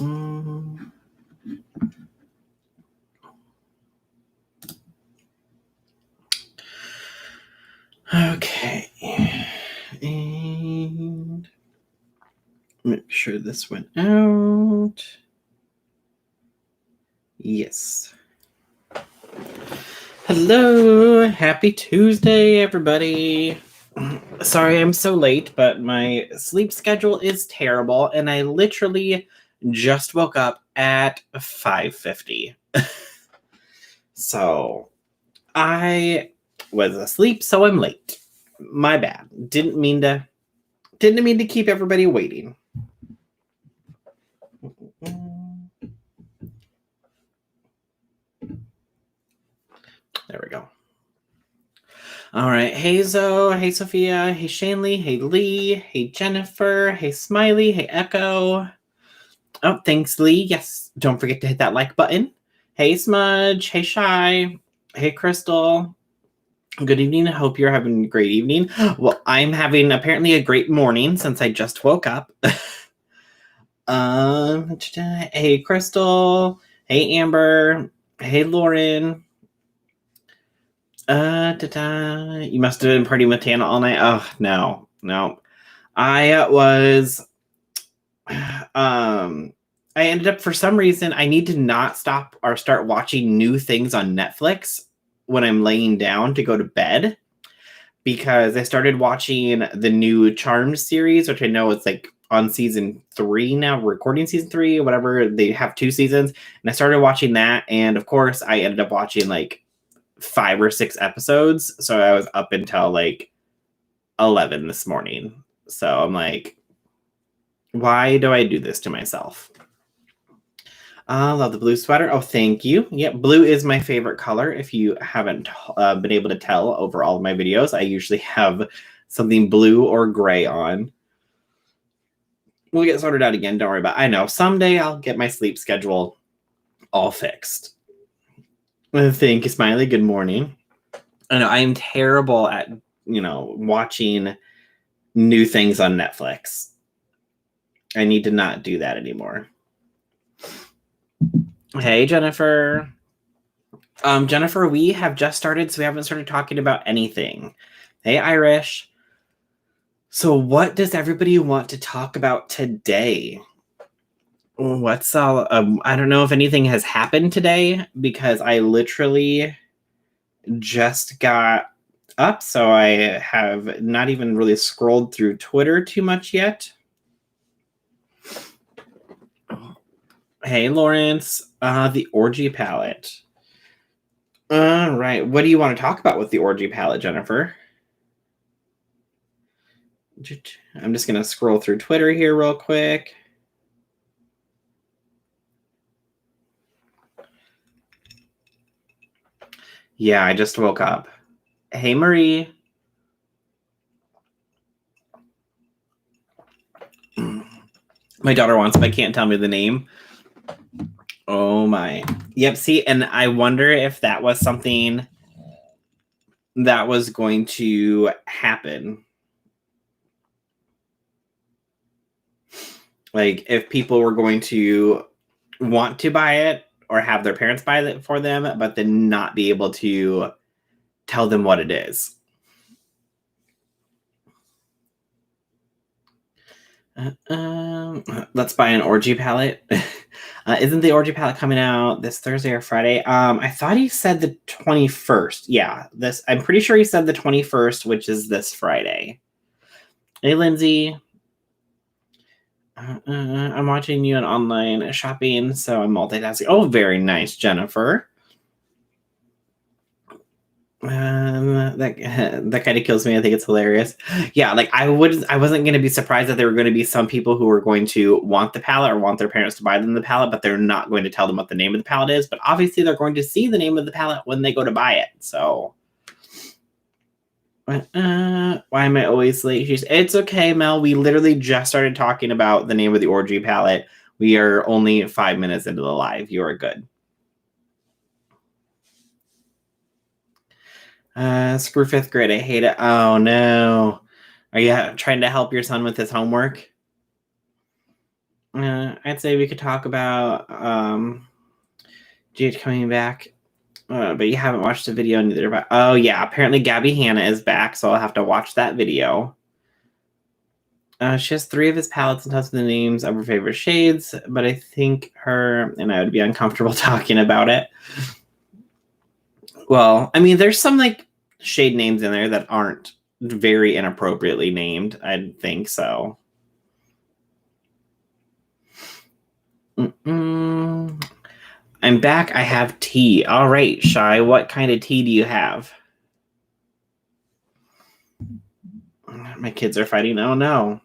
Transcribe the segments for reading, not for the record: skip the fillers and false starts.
Okay. And make sure this went out. Yes. Hello. Happy Tuesday, everybody. Sorry I'm so late, but my sleep schedule is terrible, and I literally just woke up at 5:50. So I was asleep, so I'm late. My bad. Didn't mean to keep everybody waiting. There we go. All right. Hey, Zoe. Hey, Sophia. Hey, Shanley. Hey, Lee. Hey, Jennifer. Hey, Smiley. Hey, Echo. Oh, thanks, Lee. Yes. Don't forget to hit that like button. Hey, Smudge. Hey, Shy. Hey, Crystal. Good evening. I hope you're having a great evening. Well, I'm having apparently a great morning since I just woke up. Hey, Crystal. Hey, Amber. Hey, Lauren. You must have been partying with Tana all night. Oh, no. I was, I ended up, for some reason, I need to not stop or start watching new things on Netflix when I'm laying down to go to bed, because I started watching the new Charmed series, which I know it's like on season 3 now, recording season 3, whatever. They have 2 seasons, and I started watching that, and of course, I ended up watching like 5 or 6 episodes, so I was up until like 11 this morning. So I'm like, why do I do this to myself? Love the blue sweater. Oh, thank you. Yep, blue is my favorite color. If you haven't been able to tell over all of my videos, I usually have something blue or gray on. We'll get sorted out again. Don't worry about it. I know. Someday I'll get my sleep schedule all fixed. Thank you, Smiley. Good morning. I know I am terrible at, watching new things on Netflix. I need to not do that anymore. Hey, Jennifer. Jennifer, we have just started, so we haven't started talking about anything. Hey, Irish. So what does everybody want to talk about today? What's all, I don't know if anything has happened today, because I literally just got up, so I have not even really scrolled through Twitter too much yet. Hey, Lawrence. The Orgy palette. All right. What do you want to talk about with the Orgy palette, Jennifer? I'm just going to scroll through Twitter here real quick. Yeah, I just woke up. Hey, Marie. My daughter wants, but can't tell me the name. Oh, my. Yep, see, and I wonder if that was something that was going to happen. Like, if people were going to want to buy it or have their parents buy it for them, but then not be able to tell them what it is. Let's buy an Orgy palette. Isn't the Orgy palette coming out this Thursday or Friday? I thought he said the 21st. Yeah, I'm pretty sure he said the 21st, which is this Friday. Hey, Lindsay. I'm watching you on online shopping, so I'm multitasking. Oh, very nice, Jennifer. That kind of kills me. I think it's hilarious. Yeah, like I wasn't going to be surprised that there were going to be some people who were going to want the palette or want their parents to buy them the palette, but they're not going to tell them what the name of the palette is. But obviously, they're going to see the name of the palette when they go to buy it. So, why am I always late? It's okay, Mel. We literally just started talking about the name of the Orgy palette. We are only 5 minutes into the live. You are good. Screw 5th grade. I hate it. Oh, no. Are you trying to help your son with his homework? I I'd say we could talk about Jade coming back. But you haven't watched the video neither. About oh yeah, apparently Gabby Hanna is back, so I'll have to watch that video. She has 3 of his palettes and tells me the names of her favorite shades, but I think her and I would be uncomfortable talking about it. Well, I mean, there's some like shade names in there that aren't very inappropriately named. I think so. I'm back. I have tea. All right, Shy. What kind of tea do you have? My kids are fighting. Oh no.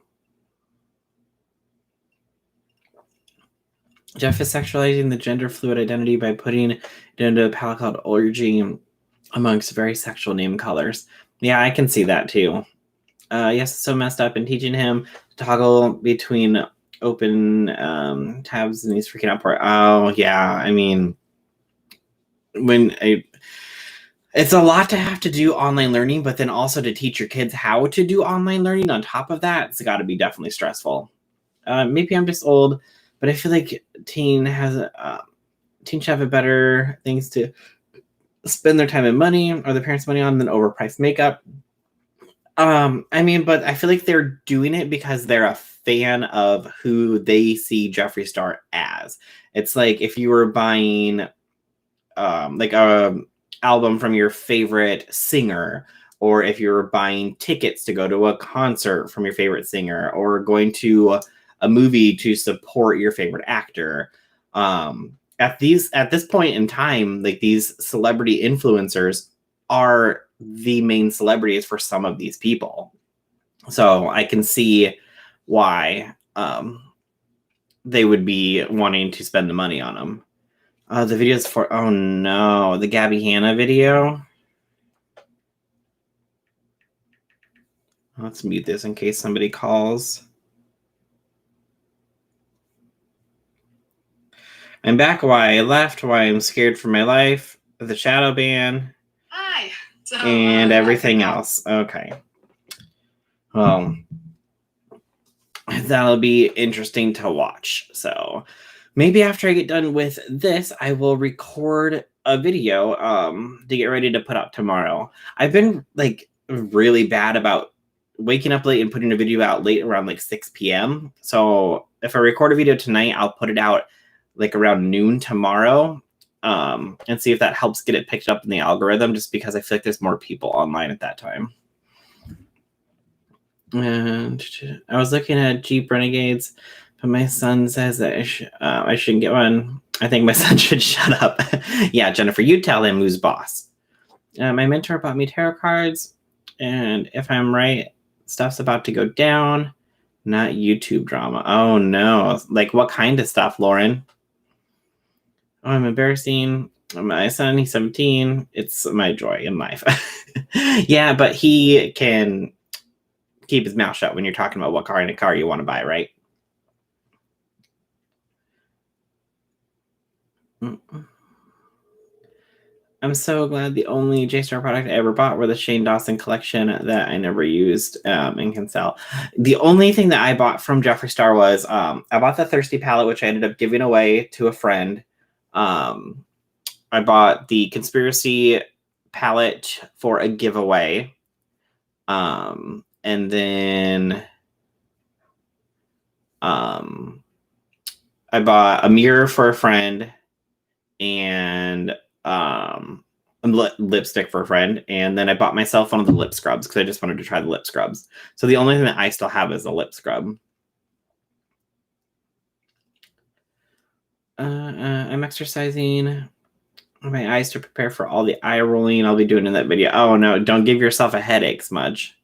Jeff is sexualizing the gender fluid identity by putting it into a palette called Orgy amongst very sexual name colors. Yeah, I can see that too. Yes, it's so messed up, and teaching him to toggle between open tabs, and he's freaking out for it. Oh yeah, I mean, it's a lot to have to do online learning, but then also to teach your kids how to do online learning on top of that, it's got to be definitely stressful. Maybe I'm just old, but I feel like teens should have a better things to spend their time and money or their parents' money on than overpriced makeup. I mean, but I feel like they're doing it because they're a fan of who they see Jeffree Star as. It's like if you were buying like a album from your favorite singer, or if you're buying tickets to go to a concert from your favorite singer, or going to a movie to support your favorite actor. At this point in time, like these celebrity influencers are the main celebrities for some of these people. So I can see why they would be wanting to spend the money on them. The videos for, oh no, the Gabby Hanna video. Let's mute this in case somebody calls. I'm back. Why I left, why I'm scared for my life, the shadow ban. Hi. So, and everything else. Okay. Well, that'll be interesting to watch. So maybe after I get done with this, I will record a video to get ready to put up tomorrow. I've been like really bad about waking up late and putting a video out late around like 6 p.m. So if I record a video tonight, I'll put it out like around noon tomorrow, and see if that helps get it picked up in the algorithm, just because I feel like there's more people online at that time. And I was looking at Jeep Renegades, but my son says that I shouldn't get one. I think my son should shut up. Yeah, Jennifer, you tell him who's boss. My mentor bought me tarot cards, and if I'm right, stuff's about to go down. Not YouTube drama. Oh no. Like what kind of stuff, Lauren? Oh, I'm embarrassing. My son, he's 17. It's my joy in life. Yeah, but he can keep his mouth shut when you're talking about what kind of car you want to buy, right? I'm so glad the only JSTAR product I ever bought were the Shane Dawson collection that I never used and can sell. The only thing that I bought from Jeffree Star was I bought the Thirsty palette, which I ended up giving away to a friend. I bought the Conspiracy palette for a giveaway. And then I bought a mirror for a friend and lipstick for a friend. And then I bought myself one of the lip scrubs because I just wanted to try the lip scrubs. So the only thing that I still have is a lip scrub. I'm exercising my eyes to prepare for all the eye rolling I'll be doing in that video. Oh no, don't give yourself a headache, Smudge.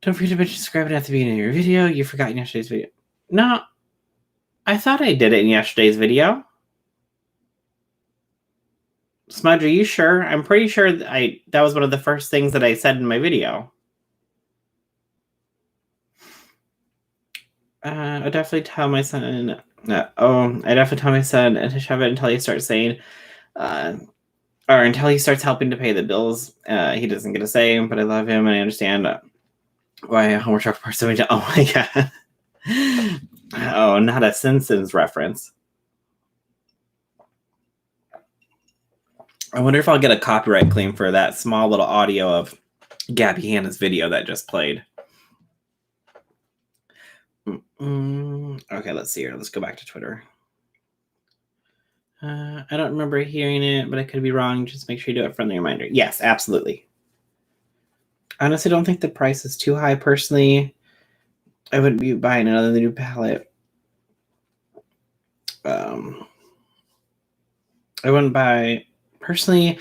Don't forget to subscribe at the beginning of your video. You forgot in yesterday's video. No, I thought I did it in yesterday's video. Smudge, are you sure? I'm pretty sure that was one of the first things that I said in my video. I definitely tell my son. I definitely tell my son to shove it until he starts saying, or until he starts helping to pay the bills. He doesn't get a say, but I love him and I understand why homework part so much. Oh my god. Oh, not a Simpsons reference. I wonder if I'll get a copyright claim for that small little audio of Gabby Hanna's video that just played. Okay, let's see here. Let's go back to Twitter. I don't remember hearing it, but I could be wrong. Just make sure you do a friendly reminder. Yes, absolutely. I honestly don't think the price is too high. Personally, I wouldn't be buying another new palette. I wouldn't buy personally.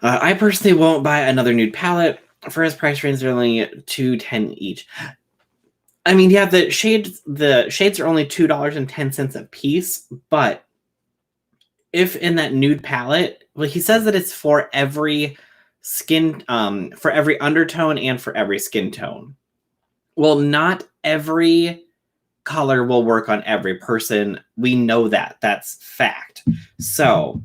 I personally won't buy another nude palette. For his price range, they're only $2.10 each. I mean, yeah, the shades are only $2.10 a piece, but if in that nude palette, well, he says that it's for every skin, for every undertone and for every skin tone. Well, not every color will work on every person. We know that. That's fact. So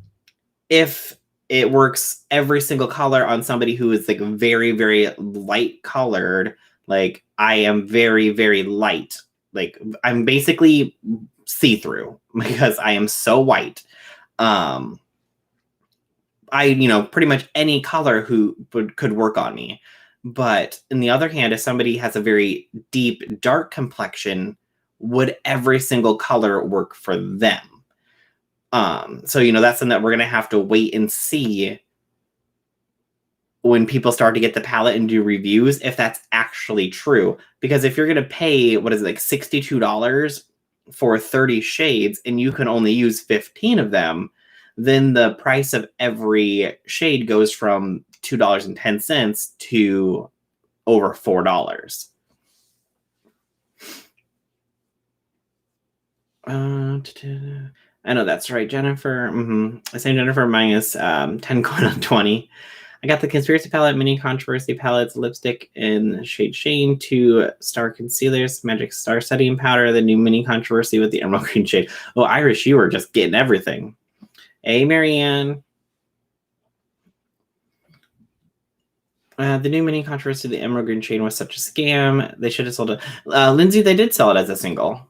if it works every single color on somebody who is like very, very light colored, like I am very, very light. Like I'm basically see-through because I am so white. I, pretty much any color could work on me. But on the other hand, if somebody has a very deep, dark complexion, would every single color work for them? So, that's something that we're going to have to wait and see when people start to get the palette and do reviews, if that's actually true. Because if you're going to pay, what is it, like $62 for 30 shades and you can only use 15 of them, then the price of every shade goes from $2.10 to over $4. I know that's right, Jennifer. I say Jennifer minus 10 coin on 20. I got the Conspiracy palette, mini controversy palettes, lipstick in shade Shane, 2 star concealers, magic star setting powder, the new mini controversy with the emerald green shade. Oh, Irish, you were just getting everything. Hey, Marianne. The new mini controversy, the emerald green shade was such a scam. They should have sold it. Lindsay, they did sell it as a single.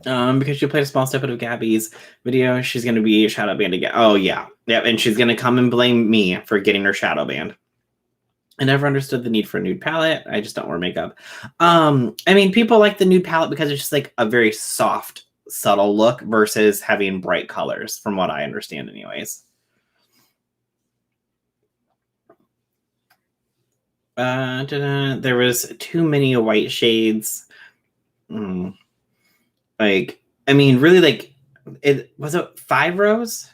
Because she played a small snippet of Gabby's video, she's going to be shadow banned again. Oh, yeah. Yep, and she's going to come and blame me for getting her shadow banned. I never understood the need for a nude palette. I just don't wear makeup. I mean, people like the nude palette because it's just like a very soft, subtle look versus having bright colors, from what I understand anyways. There was too many white shades. Like, I mean, really, like, it was it 5 rows?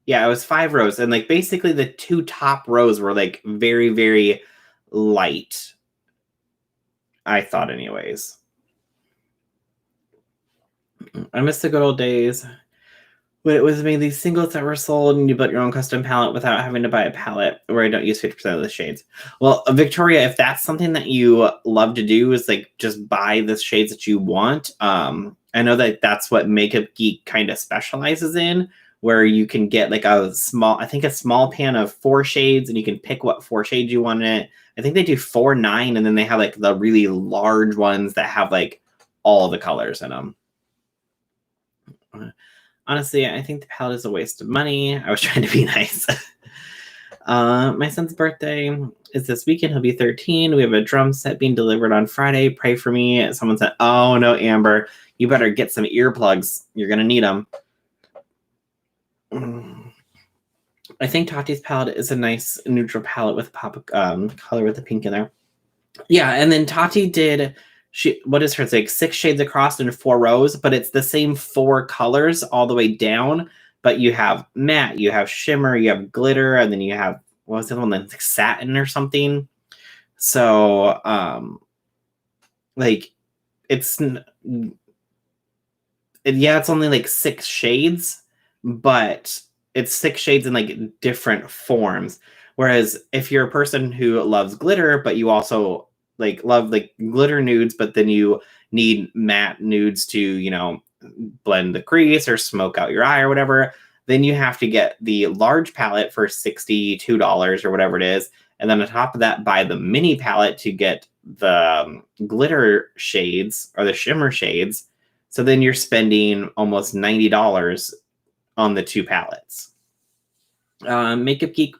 Yeah, it was 5 rows. And like basically the 2 top rows were like very, very light. I thought anyways. I miss the good old days when it was mainly singles that were sold and you built your own custom palette without having to buy a palette where I don't use 50% of the shades. Well, Victoria, if that's something that you love to do is like just buy the shades that you want. I know that that's what Makeup Geek kind of specializes in, where you can get like a small pan of 4 shades and you can pick what 4 shades you want in it. I think they do 4, 9, and then they have like the really large ones that have like all the colors in them. Honestly, I think the palette is a waste of money. I was trying to be nice. My son's birthday is this weekend. He'll be 13. We have a drum set being delivered on Friday. Pray for me. Someone said, oh no, Amber, you better get some earplugs. You're going to need them. I think Tati's palette is a nice neutral palette with a pop of color with the pink in there. Yeah, and then Tati did... what is hers, like 6 shades across in 4 rows, but it's the same 4 colors all the way down. But you have matte, you have shimmer, you have glitter, and then you have, what was the other one, like satin or something. So, like, it's only like 6 shades, but it's 6 shades in like different forms. Whereas if you're a person who loves glitter, but you also like love like glitter nudes, but then you need matte nudes to, blend the crease or smoke out your eye or whatever, then you have to get the large palette for $62 or whatever it is. And then on top of that, buy the mini palette to get the glitter shades or the shimmer shades. So then you're spending almost $90 on the 2 palettes. Makeup Geek,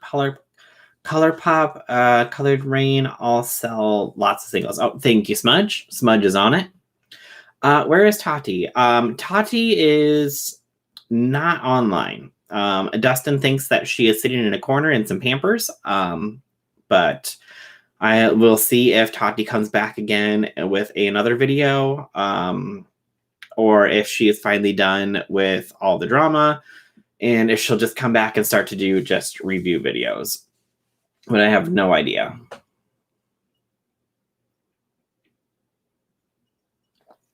ColourPop, Colored Rain all sell lots of singles. Oh, thank you, Smudge. Smudge is on it. Where is Tati? Tati is not online. Dustin thinks that she is sitting in a corner in some Pampers. But I will see if Tati comes back again with another video, or if she is finally done with all the drama, and if she'll just come back and start to do just review videos. But I have no idea.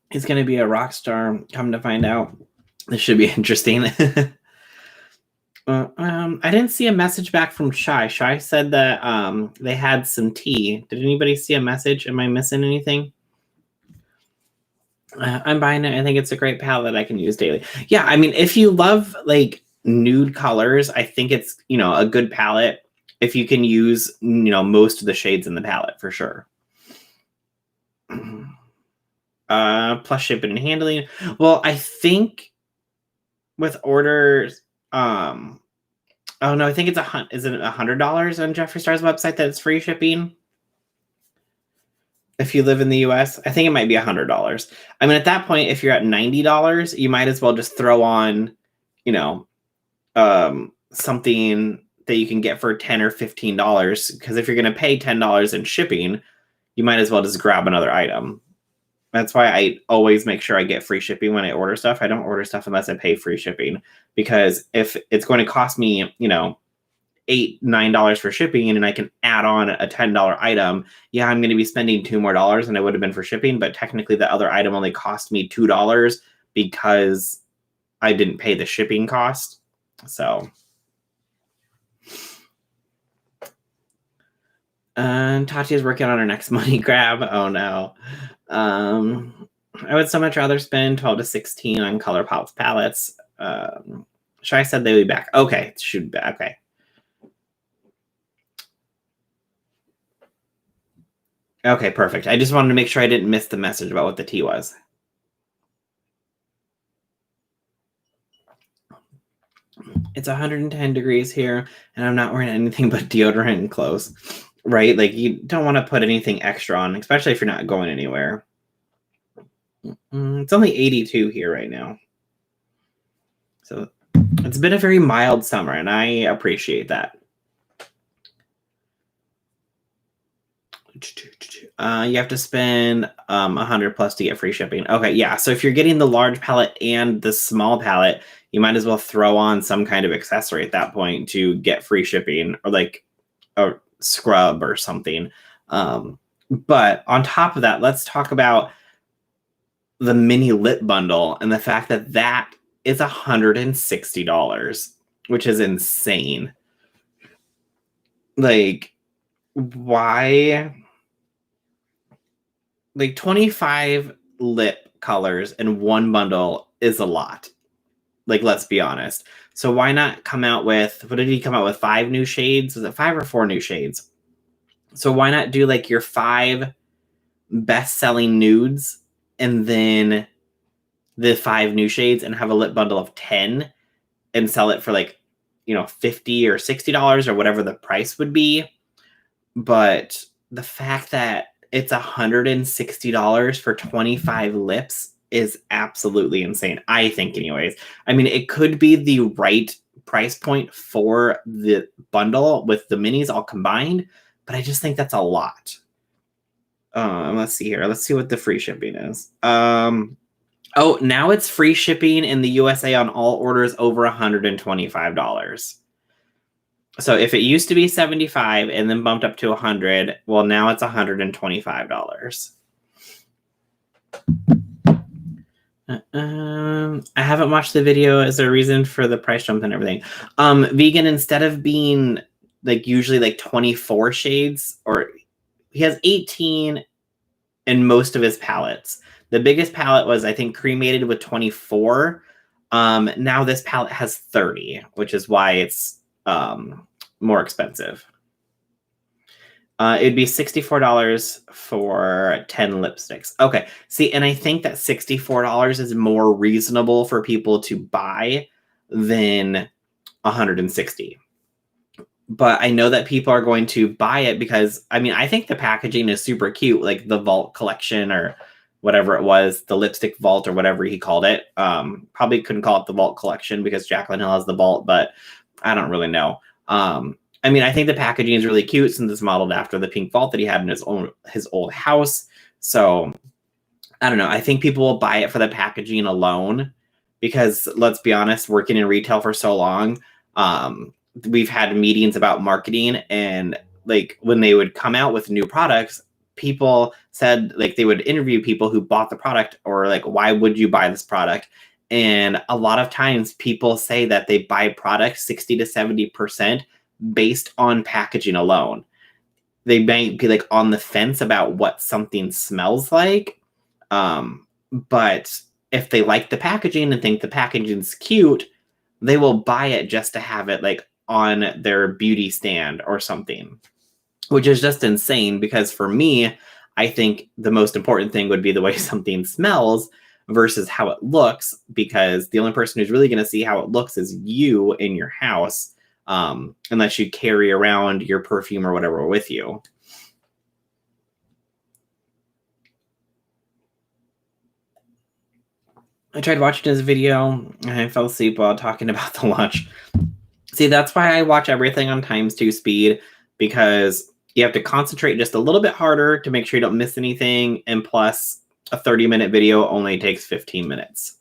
He's going to be a rock star, come to find out. This should be interesting. I didn't see a message back from Shy. Shy said that they had some tea. Did anybody see a message? Am I missing anything? I'm buying it. I think it's a great palette I can use daily. Yeah, I mean, if you love like nude colors, I think it's, you know, a good palette if you can use, you know, most of the shades in the palette for sure. Plus shipping and handling. Well, I think with orders, oh no, I think it's is it $100 on Jeffree Star's website that it's free shipping? If you live in the US, I think it might be $100. I mean, at that point, if you're at $90, you might as well just throw on, you know, something that you can get for $10 or $15. Because if you're going to pay $10 in shipping, you might as well just grab another item. That's why I always make sure I get free shipping when I order stuff. I don't order stuff unless I pay free shipping, because if it's going to cost me, you know, $8, $9 for shipping, and I can add on a $10 item, yeah, I'm going to be spending $2 more than I would have been for shipping. But technically, the other item only cost me $2 because I didn't pay the shipping cost. So, Tati is working on her next money grab. Oh no. I would so much rather spend 12 to 16 on ColourPop's palettes. Shy said they would be back. Okay, should be back. Okay. Okay, perfect. I just wanted to make sure I didn't miss the message about what the tea was. It's 110 degrees here, and I'm not wearing anything but deodorant and clothes, right? Like, you don't want to put anything extra on, especially if you're not going anywhere. It's only 82 here right now. So it's been a very mild summer, and I appreciate that. You have to spend 100 plus to get free shipping. Okay, yeah. So if you're getting the large palette and the small palette, you might as well throw on some kind of accessory at that point to get free shipping, or like a scrub or something. But on top of that, let's talk about the mini lip bundle and the fact that that is $160, which is insane. Like, why? Like, 25 lip colors in one bundle is a lot. Like, let's be honest. So why not come out with, what did he come out with? 5 new shades? Was it 5 or 4 new shades? So why not do like your 5 best-selling nudes and then the 5 new shades and have a lip bundle of 10 and sell it for like, you know, $50 or $60 or whatever the price would be. But the fact that it's $160 for 25 lips is absolutely insane, I think, anyways. I mean, it could be the right price point for the bundle with the minis all combined, but I just think that's a lot. Let's see here. Let's see what the free shipping is. Oh, now it's free shipping in the USA on all orders over $125. So if it used to be $75 and then bumped up to $100, well, now it's $125. I haven't watched the video. Is there a reason for the price jump and everything? Vegan, instead of being like usually like 24 shades, or he has 18 in most of his palettes. The biggest palette was, I think, cremated with 24. Now this palette has 30, which is why it's more expensive. It'd be $64 for 10 lipsticks. Okay. See, and I think that $64 is more reasonable for people to buy than 160. But I know that people are going to buy it because I think the packaging is super cute, like the Vault collection or whatever it was, the lipstick vault or whatever he called it. Probably couldn't call it the Vault collection because Jaclyn Hill has the Vault, but I don't really know. I think the packaging is really cute since it's modeled after the pink vault that he had in his old house. So I don't know. I think people will buy it for the packaging alone because let's be honest, working in retail for so long, we've had meetings about marketing, and like when they would come out with new products, people said like they would interview people who bought the product or like, why would you buy this product? And a lot of times people say that they buy products 60 to 70% based on packaging alone. They might be like on the fence about what something smells like. But if they like the packaging and think the packaging's cute, they will buy it just to have it like on their beauty stand or something, which is just insane because for me, I think the most important thing would be the way something smells versus how it looks, because the only person who's really going to see how it looks is you in your house, unless you carry around your perfume or whatever with you. I tried watching this video and I fell asleep while talking about the watch. See, that's why I watch everything on ×2 speed, because you have to concentrate just a little bit harder to make sure you don't miss anything. And plus, a 30-minute video only takes 15 minutes.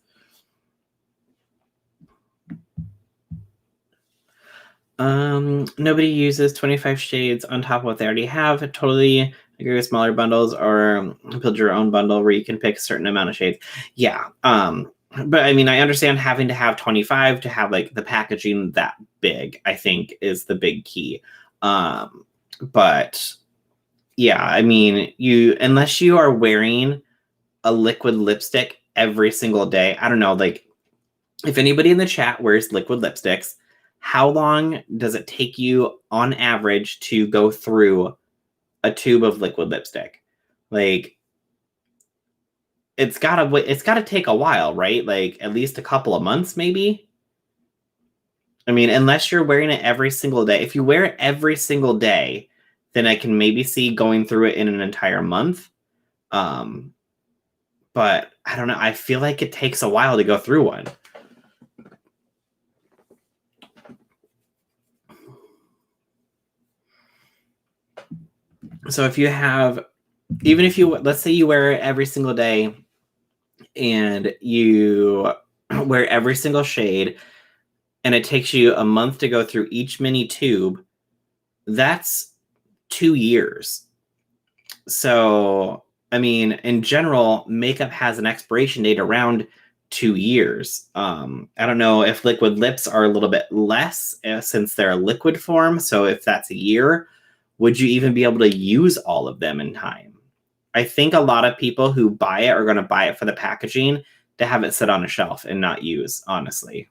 Nobody uses 25 shades on top of what they already have. I totally agree with smaller bundles, or build your own bundle where you can pick a certain amount of shades. Yeah. But I understand having to have 25 to have like the packaging that big, I think is the big key. But yeah, unless you are wearing a liquid lipstick every single day, I don't know, like if anybody in the chat wears liquid lipsticks, how long does it take you on average to go through a tube of liquid lipstick? Like, it's gotta take a while, right? Like at least a couple of months, maybe. Unless you're wearing it every single day. If you wear it every single day, then I can maybe see going through it in an entire month. But I don't know. I feel like it takes a while to go through one. So if you have, even if you, let's say you wear it every single day and you wear every single shade and it takes you a month to go through each mini tube, that's 2 years. So, in general, makeup has an expiration date around 2 years. I don't know if liquid lips are a little bit less since they're a liquid form. So if that's a year, would you even be able to use all of them in time? I think a lot of people who buy it are going to buy it for the packaging to have it sit on a shelf and not use, honestly.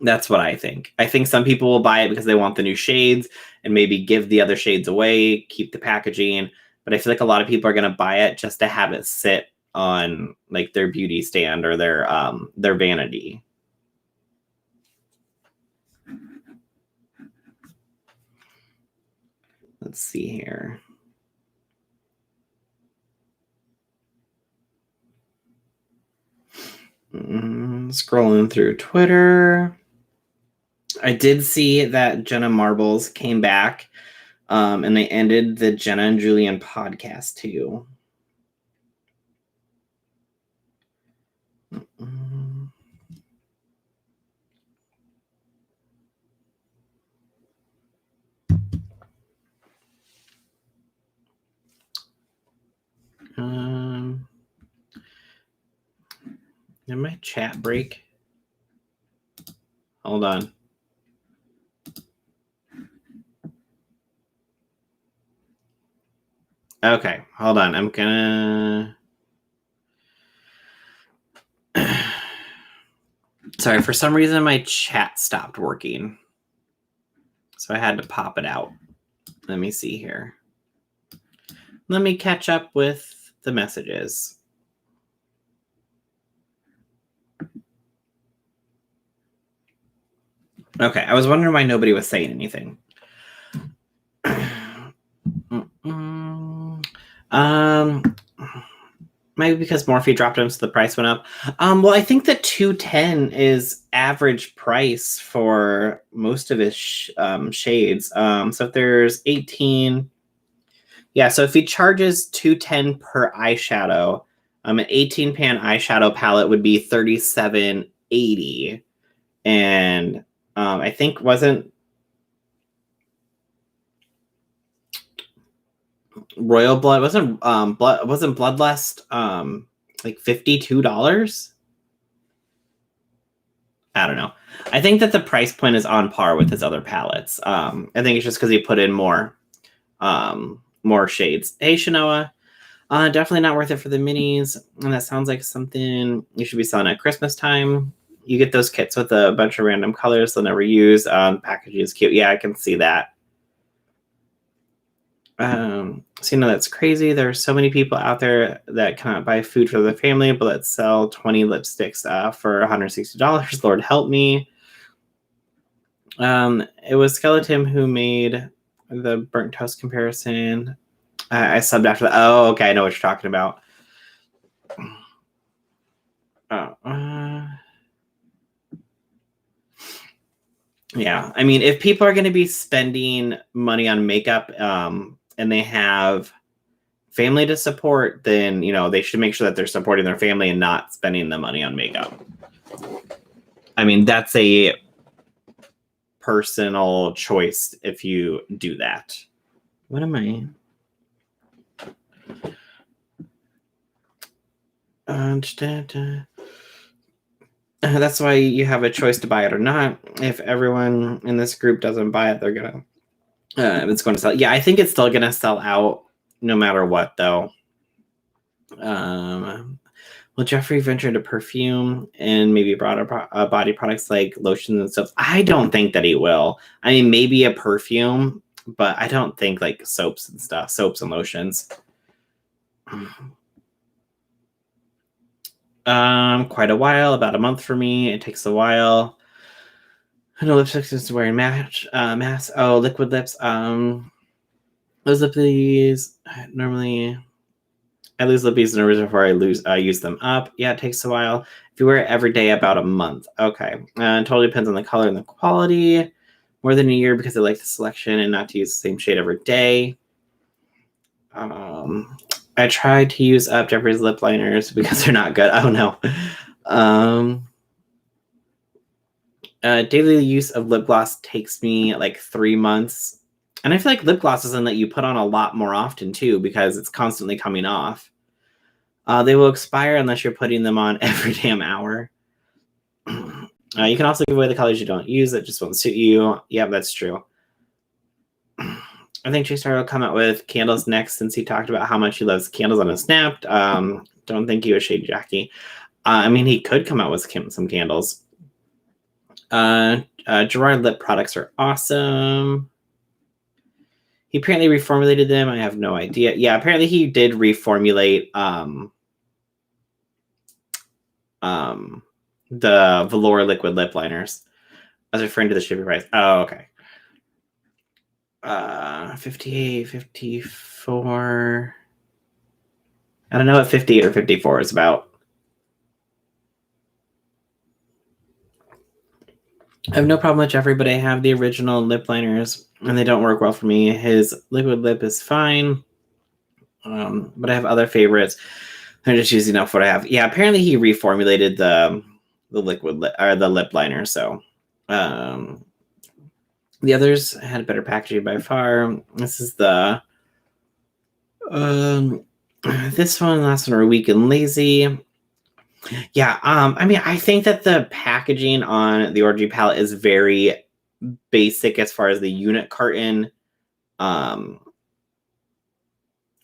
That's what I think. I think some people will buy it because they want the new shades and maybe give the other shades away, keep the packaging. But I feel like a lot of people are going to buy it just to have it sit on like their beauty stand or their vanity. Let's see here. Scrolling through Twitter. I did see that Jenna Marbles came back, and they ended the Jenna and Julian podcast too. Did my chat break? Hold on. Okay, hold on. I'm gonna... Sorry, for some reason my chat stopped working. So I had to pop it out. Let me see here. Let me catch up with the messages. Okay, I was wondering why nobody was saying anything. Maybe because Morphe dropped them, so the price went up. Well, I think that 210 is average price for most of his shades. So if there's 18, yeah. So if he charges 210 per eyeshadow, an 18 pan eyeshadow palette would be 37.80, and I think wasn't Royal Blood wasn't Bloodlust like $52? I don't know. I think that the price point is on par with his other palettes. I think it's just because he put in more shades. Hey Shanoa, definitely not worth it for the minis. And that sounds like something you should be selling at Christmas time. You get those kits with a bunch of random colors they'll never use. Packaging is cute. Yeah, I can see that. So that's crazy. There are so many people out there that cannot buy food for their family, but let's sell 20 lipsticks for $160. Lord help me. It was Skeleton who made the burnt toast comparison. I subbed after that. Oh, okay, I know what you're talking about. Yeah, I mean, if people are going to be spending money on makeup, and they have family to support, then they should make sure that they're supporting their family and not spending the money on makeup. I mean, that's a personal choice if you do that. What am I? That's why you have a choice to buy it or not. If everyone in this group doesn't buy it, they're gonna it's going to sell. Yeah, I think it's still gonna sell out no matter what, though. Will Jeffrey venture into perfume and maybe broader body products like lotions and stuff? I don't think that he will. I mean, maybe a perfume, but I don't think like soaps and lotions. Quite a while, about a month for me. It takes a while. I know lipstick is wearing mask. Oh, liquid lips. Those lippies normally I lose lippies in a reason before I use them up. Yeah, it takes a while. If you wear it every day, about a month. Okay. It totally depends on the color and the quality. More than a year because I like the selection and not to use the same shade every day. I tried to use up Jeffrey's lip liners because they're not good. Oh no. Daily use of lip gloss takes me like 3 months. And I feel like lip gloss is something that you put on a lot more often too because it's constantly coming off. They will expire unless you're putting them on every damn hour. You can also give away the colors you don't use that just won't suit you. Yeah, that's true. I think Chase will come out with candles next since he talked about how much he loves candles on his Snap. Don't think he was Shady Jackie. I mean, he could come out with some candles. Gerard lip products are awesome. He apparently reformulated them. I have no idea. Yeah, apparently he did reformulate the velour liquid lip liners. I was referring to the shipping price. Oh, okay. 58, 54. I don't know what 58 or 54 is about. I have no problem with Jeffrey, but I have the original lip liners and they don't work well for me. His liquid lip is fine, but I have other favorites. I'm just using up what I have. Yeah, apparently he reformulated the liquid or the lip liner. So the others had better packaging by far. This is the this one, last one are weak and lazy. Yeah, I mean, I think that the packaging on the Orgy palette is very basic as far as the unit carton, or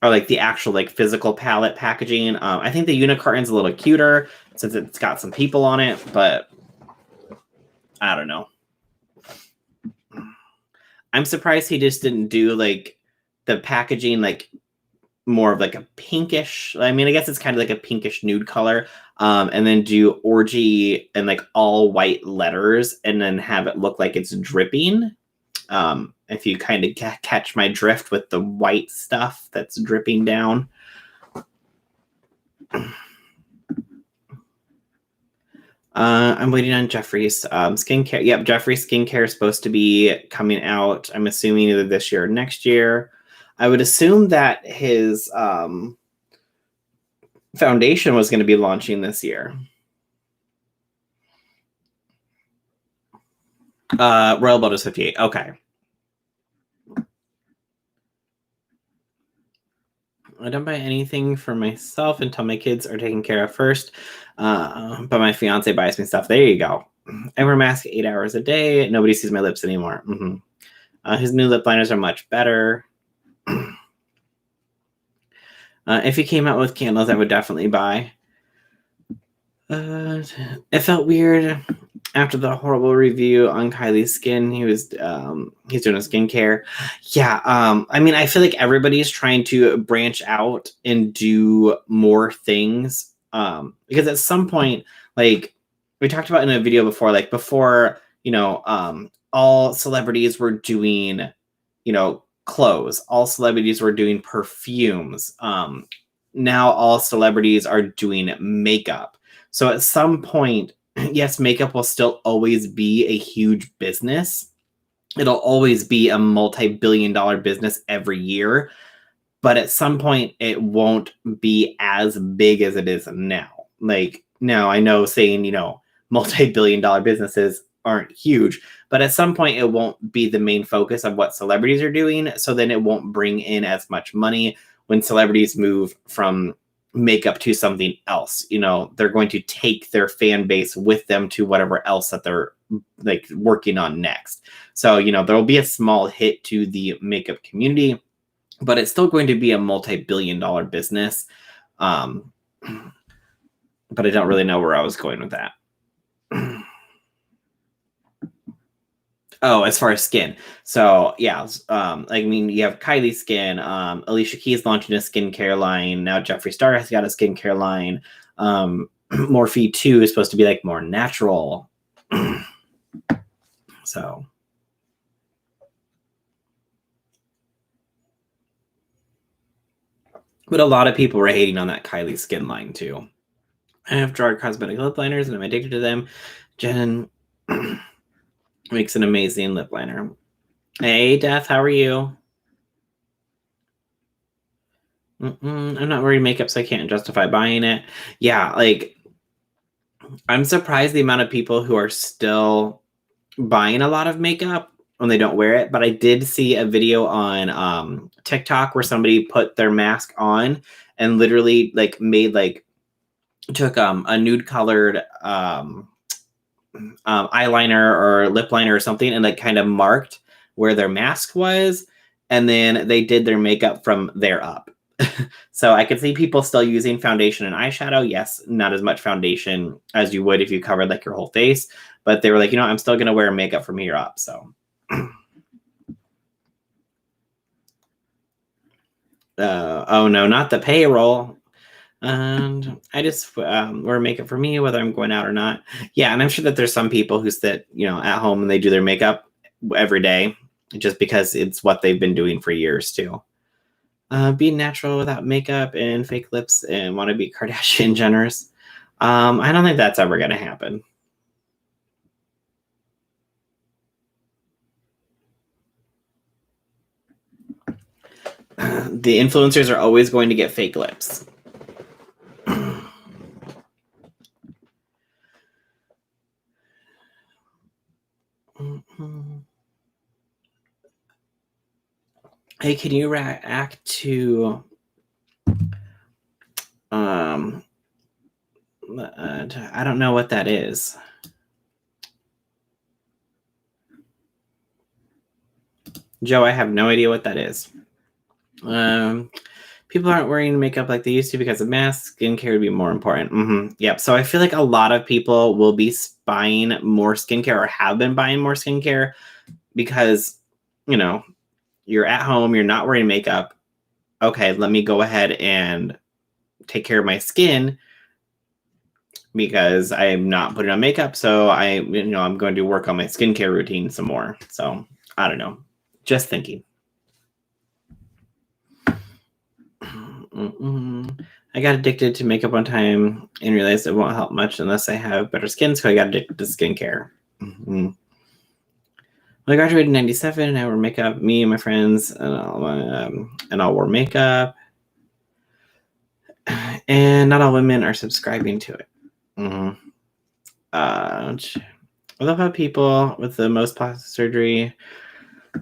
like the actual like physical palette packaging. I think the unit carton's a little cuter since it's got some people on it, but I don't know. I'm surprised he just didn't do like the packaging like more of like a pinkish. I mean, I guess it's kind of like a pinkish nude color. And then do Orgy and like all white letters, and then have it look like it's dripping. If you kind of catch my drift with the white stuff that's dripping down. I'm waiting on Jeffrey's skincare. Yep, Jeffrey's skincare is supposed to be coming out, I'm assuming, either this year or next year. I would assume that his foundation was going to be launching this year. Royal Boat is 58. Okay. I don't buy anything for myself until my kids are taken care of first. But my fiance buys me stuff. There you go. I wear a mask 8 hours a day. Nobody sees my lips anymore. His new lip liners are much better. If he came out with candles, I would definitely buy. It felt weird after the horrible review on Kylie's skin. He's doing a skincare. Yeah. I mean, I feel like everybody's trying to branch out and do more things. Because at some point, like we talked about in a video before, like before, all celebrities were doing, clothes. All celebrities were doing perfumes. Now all celebrities are doing makeup. So at some point, yes, makeup will still always be a huge business. It'll always be a multi-billion-dollar business every year. But at some point, it won't be as big as it is now. Like, now I know saying, multi-billion-dollar businesses aren't huge, but at some point, it won't be the main focus of what celebrities are doing. So then it won't bring in as much money when celebrities move from makeup to something else. They're going to take their fan base with them to whatever else that they're like working on next. So, there'll be a small hit to the makeup community, but it's still going to be a multi-billion-dollar business. But I don't really know where I was going with that. Oh, as far as skin. So yeah, you have Kylie Skin, Alicia Keys launching a skincare line. Now Jeffree Star has got a skincare line. Morphe 2 is supposed to be like more natural. So. But a lot of people were hating on that Kylie Skin line too. I have Gerard Cosmetic lip liners and I'm addicted to them. Jen makes an amazing lip liner. Hey, Death, how are you? I'm not wearing makeup, so I can't justify buying it. Yeah, like, I'm surprised the amount of people who are still buying a lot of makeup when they don't wear it. But I did see a video on TikTok where somebody put their mask on and literally took a nude colored eyeliner or lip liner or something and like kind of marked where their mask was, and then they did their makeup from there up. So I could see people still using foundation and eyeshadow. Yes, not as much foundation as you would if you covered like your whole face, but they were like, I'm still gonna wear makeup from here up. So oh no, not the payroll. And I just wear makeup for me, whether I'm going out or not. Yeah, and I'm sure that there's some people who sit, at home and they do their makeup every day just because it's what they've been doing for years too. Be natural without makeup and fake lips and want to be Kardashian Jenners. I don't think that's ever going to happen. The influencers are always going to get fake lips. Hey, can you react to I don't know what that is. Joe, I have no idea what that is. People aren't wearing makeup like they used to because of masks. Skincare would be more important. Yep. So I feel like a lot of people will be buying more skincare or have been buying more skincare because you're at home, you're not wearing makeup. Okay, let me go ahead and take care of my skin because I'm not putting on makeup. So I'm going to work on my skincare routine some more. So I don't know. Just thinking. I got addicted to makeup one time and realized it won't help much unless I have better skin. So I got addicted to skincare. When I graduated in '97, and I wore makeup. Me and my friends and all wore makeup. And not all women are subscribing to it. I love how people with the most plastic surgery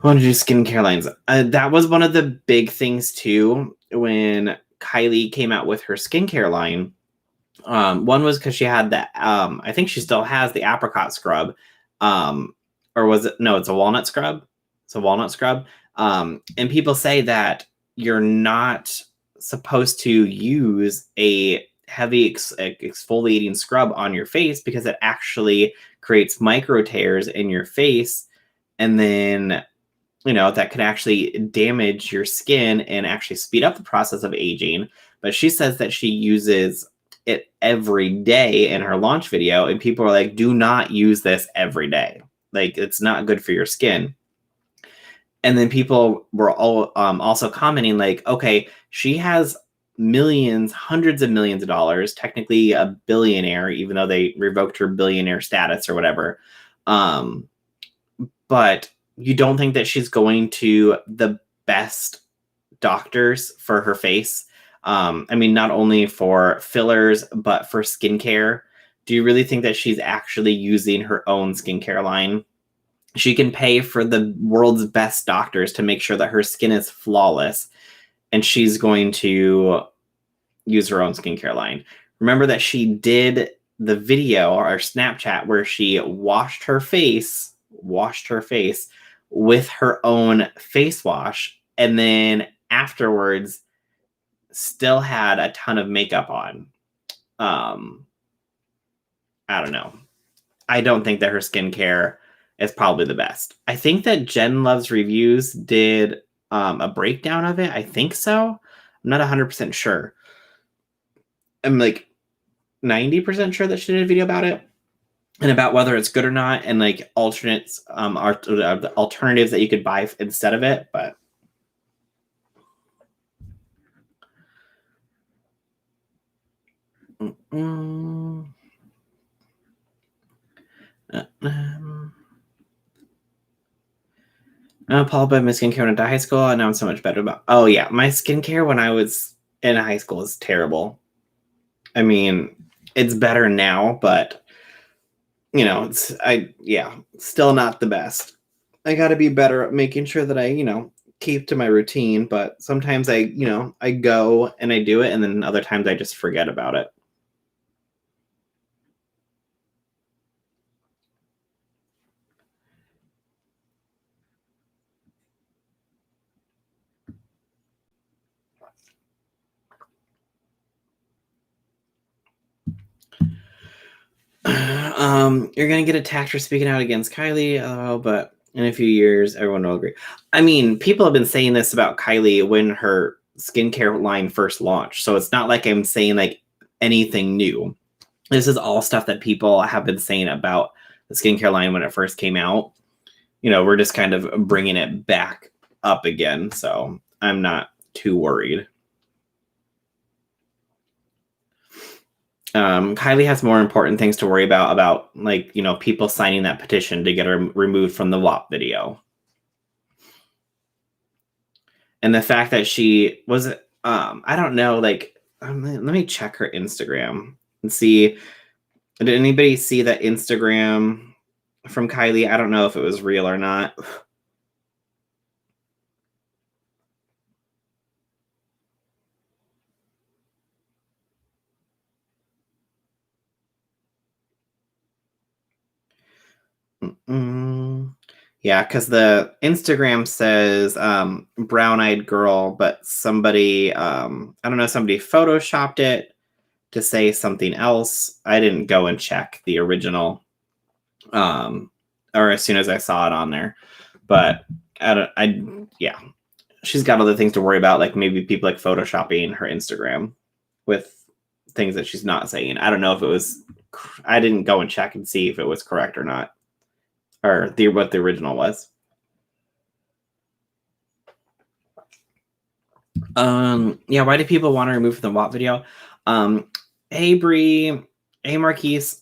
want to do skincare lines. That was one of the big things too when Kylie came out with her skincare line. One was because she had that. I think she still has the apricot scrub, or was it? No, it's a walnut scrub. It's a walnut scrub. And people say that you're not supposed to use a heavy exfoliating scrub on your face because it actually creates micro tears in your face, and then that could actually damage your skin and actually speed up the process of aging. But she says that she uses it every day in her launch video, and people are like, do not use this every day. Like, it's not good for your skin. And then people were all also commenting like, okay, she has millions, hundreds of millions of dollars, technically a billionaire, even though they revoked her billionaire status or whatever. But you don't think that she's going to the best doctors for her face? Not only for fillers, but for skincare. Do you really think that she's actually using her own skincare line? She can pay for the world's best doctors to make sure that her skin is flawless, and she's going to use her own skincare line. Remember that she did the video or Snapchat where she washed her face with her own face wash, and then afterwards still had a ton of makeup on. I don't know. I don't think that her skincare is probably the best. I think that Jen Loves Reviews did a breakdown of it. I think so. I'm not 100% sure. I'm like 90% sure that she did a video about it and about whether it's good or not, and like alternatives that you could buy instead of it. But I'm appalled by my skincare when I high school, and now I'm so much better about. Oh yeah, my skincare when I was in high school is terrible. I mean, it's better now, but still not the best. I got to be better at making sure that I keep to my routine, but sometimes I go and I do it, and then other times I just forget about it. You're gonna get attacked for speaking out against Kylie, but in a few years, everyone will agree. I mean, people have been saying this about Kylie when her skincare line first launched, so it's not like I'm saying like anything new. This is all stuff that people have been saying about the skincare line when it first came out. We're just kind of bringing it back up again, so I'm not too worried. Kylie has more important things to worry about like, people signing that petition to get her removed from the WAP video. And the fact that she was, I don't know, like, let me check her Instagram and see. Did anybody see that Instagram from Kylie? I don't know if it was real or not. Yeah, because the Instagram says brown-eyed girl, but somebody, I don't know, somebody photoshopped it to say something else. I didn't go and check the original, or as soon as I saw it on there. But Yeah, she's got other things to worry about, like maybe people like photoshopping her Instagram with things that she's not saying. I don't know if it was, I didn't go and check and see if it was correct or not, or what the original was. Yeah, why do people want to remove the WAP video? Hey Bree, hey Marquise,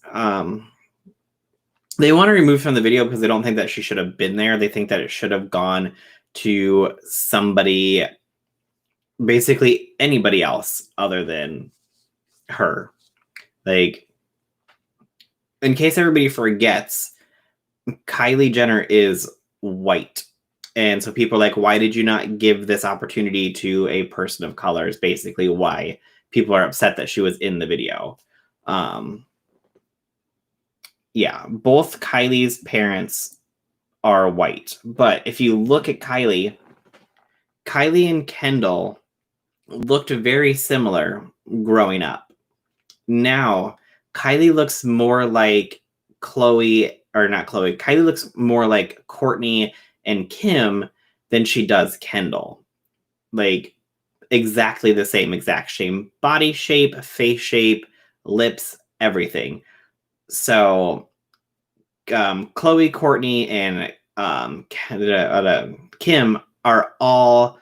they want to remove from the video because they don't think that she should have been there. They think that it should have gone to somebody, basically anybody else other than her. Like, in case everybody forgets, Kylie Jenner is white. And so people are like, why did you not give this opportunity to a person of color? Is basically why people are upset that she was in the video. Yeah, both Kylie's parents are white. But if you look at Kylie and Kendall looked very similar growing up. Now, Kylie looks more like Kylie looks more like Courtney and Kim than she does Kendall. Like, exactly the same body shape, face shape, lips, everything. So, Chloe, Courtney, and Kim are all,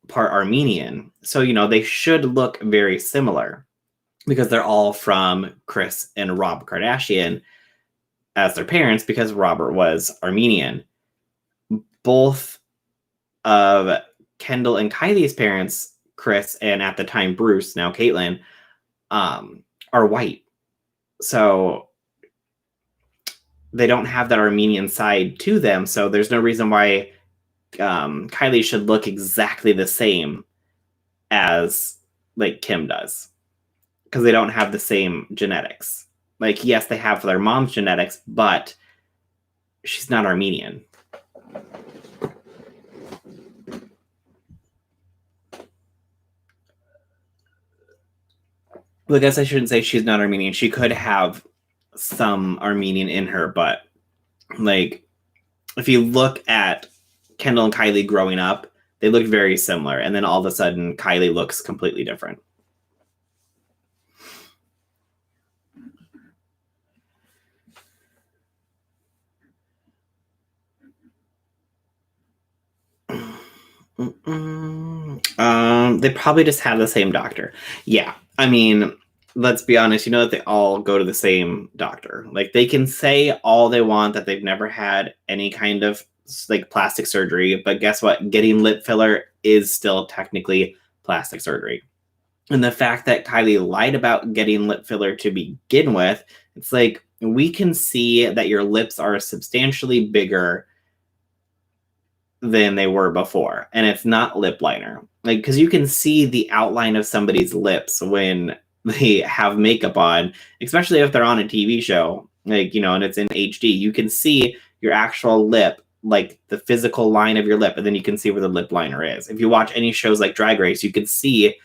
part Armenian. So, they should look very similar because they're all from Kris and Rob Kardashian as their parents, because Robert was Armenian. Both of Kendall and Kylie's parents, Kris and at the time Bruce, now Caitlyn, are white. So they don't have that Armenian side to them. So there's no reason why Kylie should look exactly the same as like Kim does, because they don't have the same genetics. Like, yes, they have their mom's genetics, but she's not Armenian. Well, I guess I shouldn't say she's not Armenian. She could have some Armenian in her, but like, if you look at Kendall and Kylie growing up, they look very similar. And then all of a sudden, Kylie looks completely different. They probably just have the same doctor. Yeah. I mean, let's be honest, that they all go to the same doctor. Like, they can say all they want that they've never had any kind of like plastic surgery, but guess what? Getting lip filler is still technically plastic surgery. And the fact that Kylie lied about getting lip filler to begin with, it's like, we can see that your lips are substantially bigger than they were before, and it's not lip liner. Like, because you can see the outline of somebody's lips when they have makeup on, especially if they're on a TV show, like, and it's in HD. You can see your actual lip, like the physical line of your lip, and then you can see where the lip liner is. If you watch any shows like Drag Race, you can see,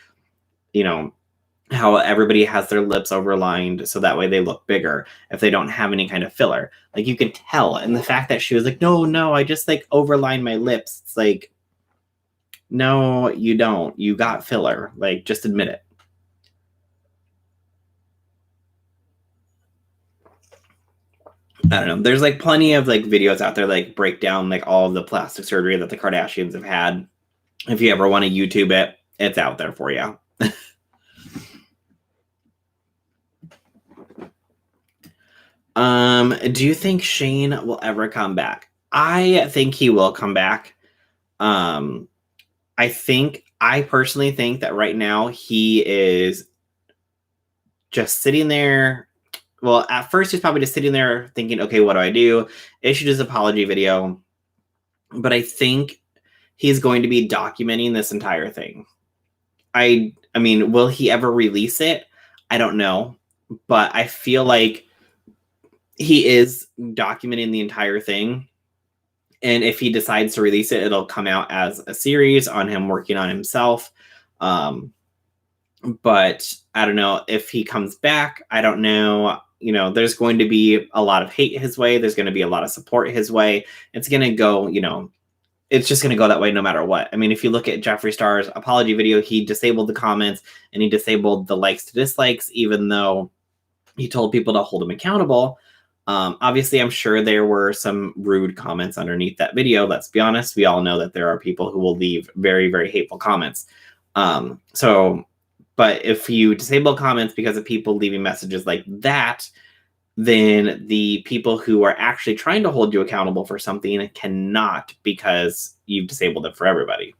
how everybody has their lips overlined so that way they look bigger if they don't have any kind of filler. Like, you can tell. And the fact that she was like, no, I just like overline my lips. It's like, no, you don't. You got filler. Like, just admit it. I don't know. There's like plenty of like videos out there like break down like all of the plastic surgery that the Kardashians have had. If you ever want to YouTube it, it's out there for you. Do you think Shane will ever come back? I think he will come back. I personally think that right now he is just sitting there. Well, at first he's probably just sitting there thinking, okay, what do I do? Issued his apology video. But I think he's going to be documenting this entire thing. I mean, will he ever release it? I don't know. But I feel like he is documenting the entire thing. And if he decides to release it, it'll come out as a series on him working on himself. But I don't know if he comes back. I don't know. There's going to be a lot of hate his way. There's going to be a lot of support his way. It's going to go, it's just going to go that way no matter what. I mean, if you look at Jeffree Star's apology video, he disabled the comments and he disabled the likes to dislikes, even though he told people to hold him accountable. Obviously, I'm sure there were some rude comments underneath that video. Let's be honest. We all know that there are people who will leave very, very hateful comments. But if you disable comments because of people leaving messages like that, then the people who are actually trying to hold you accountable for something cannot, because you've disabled it for everybody.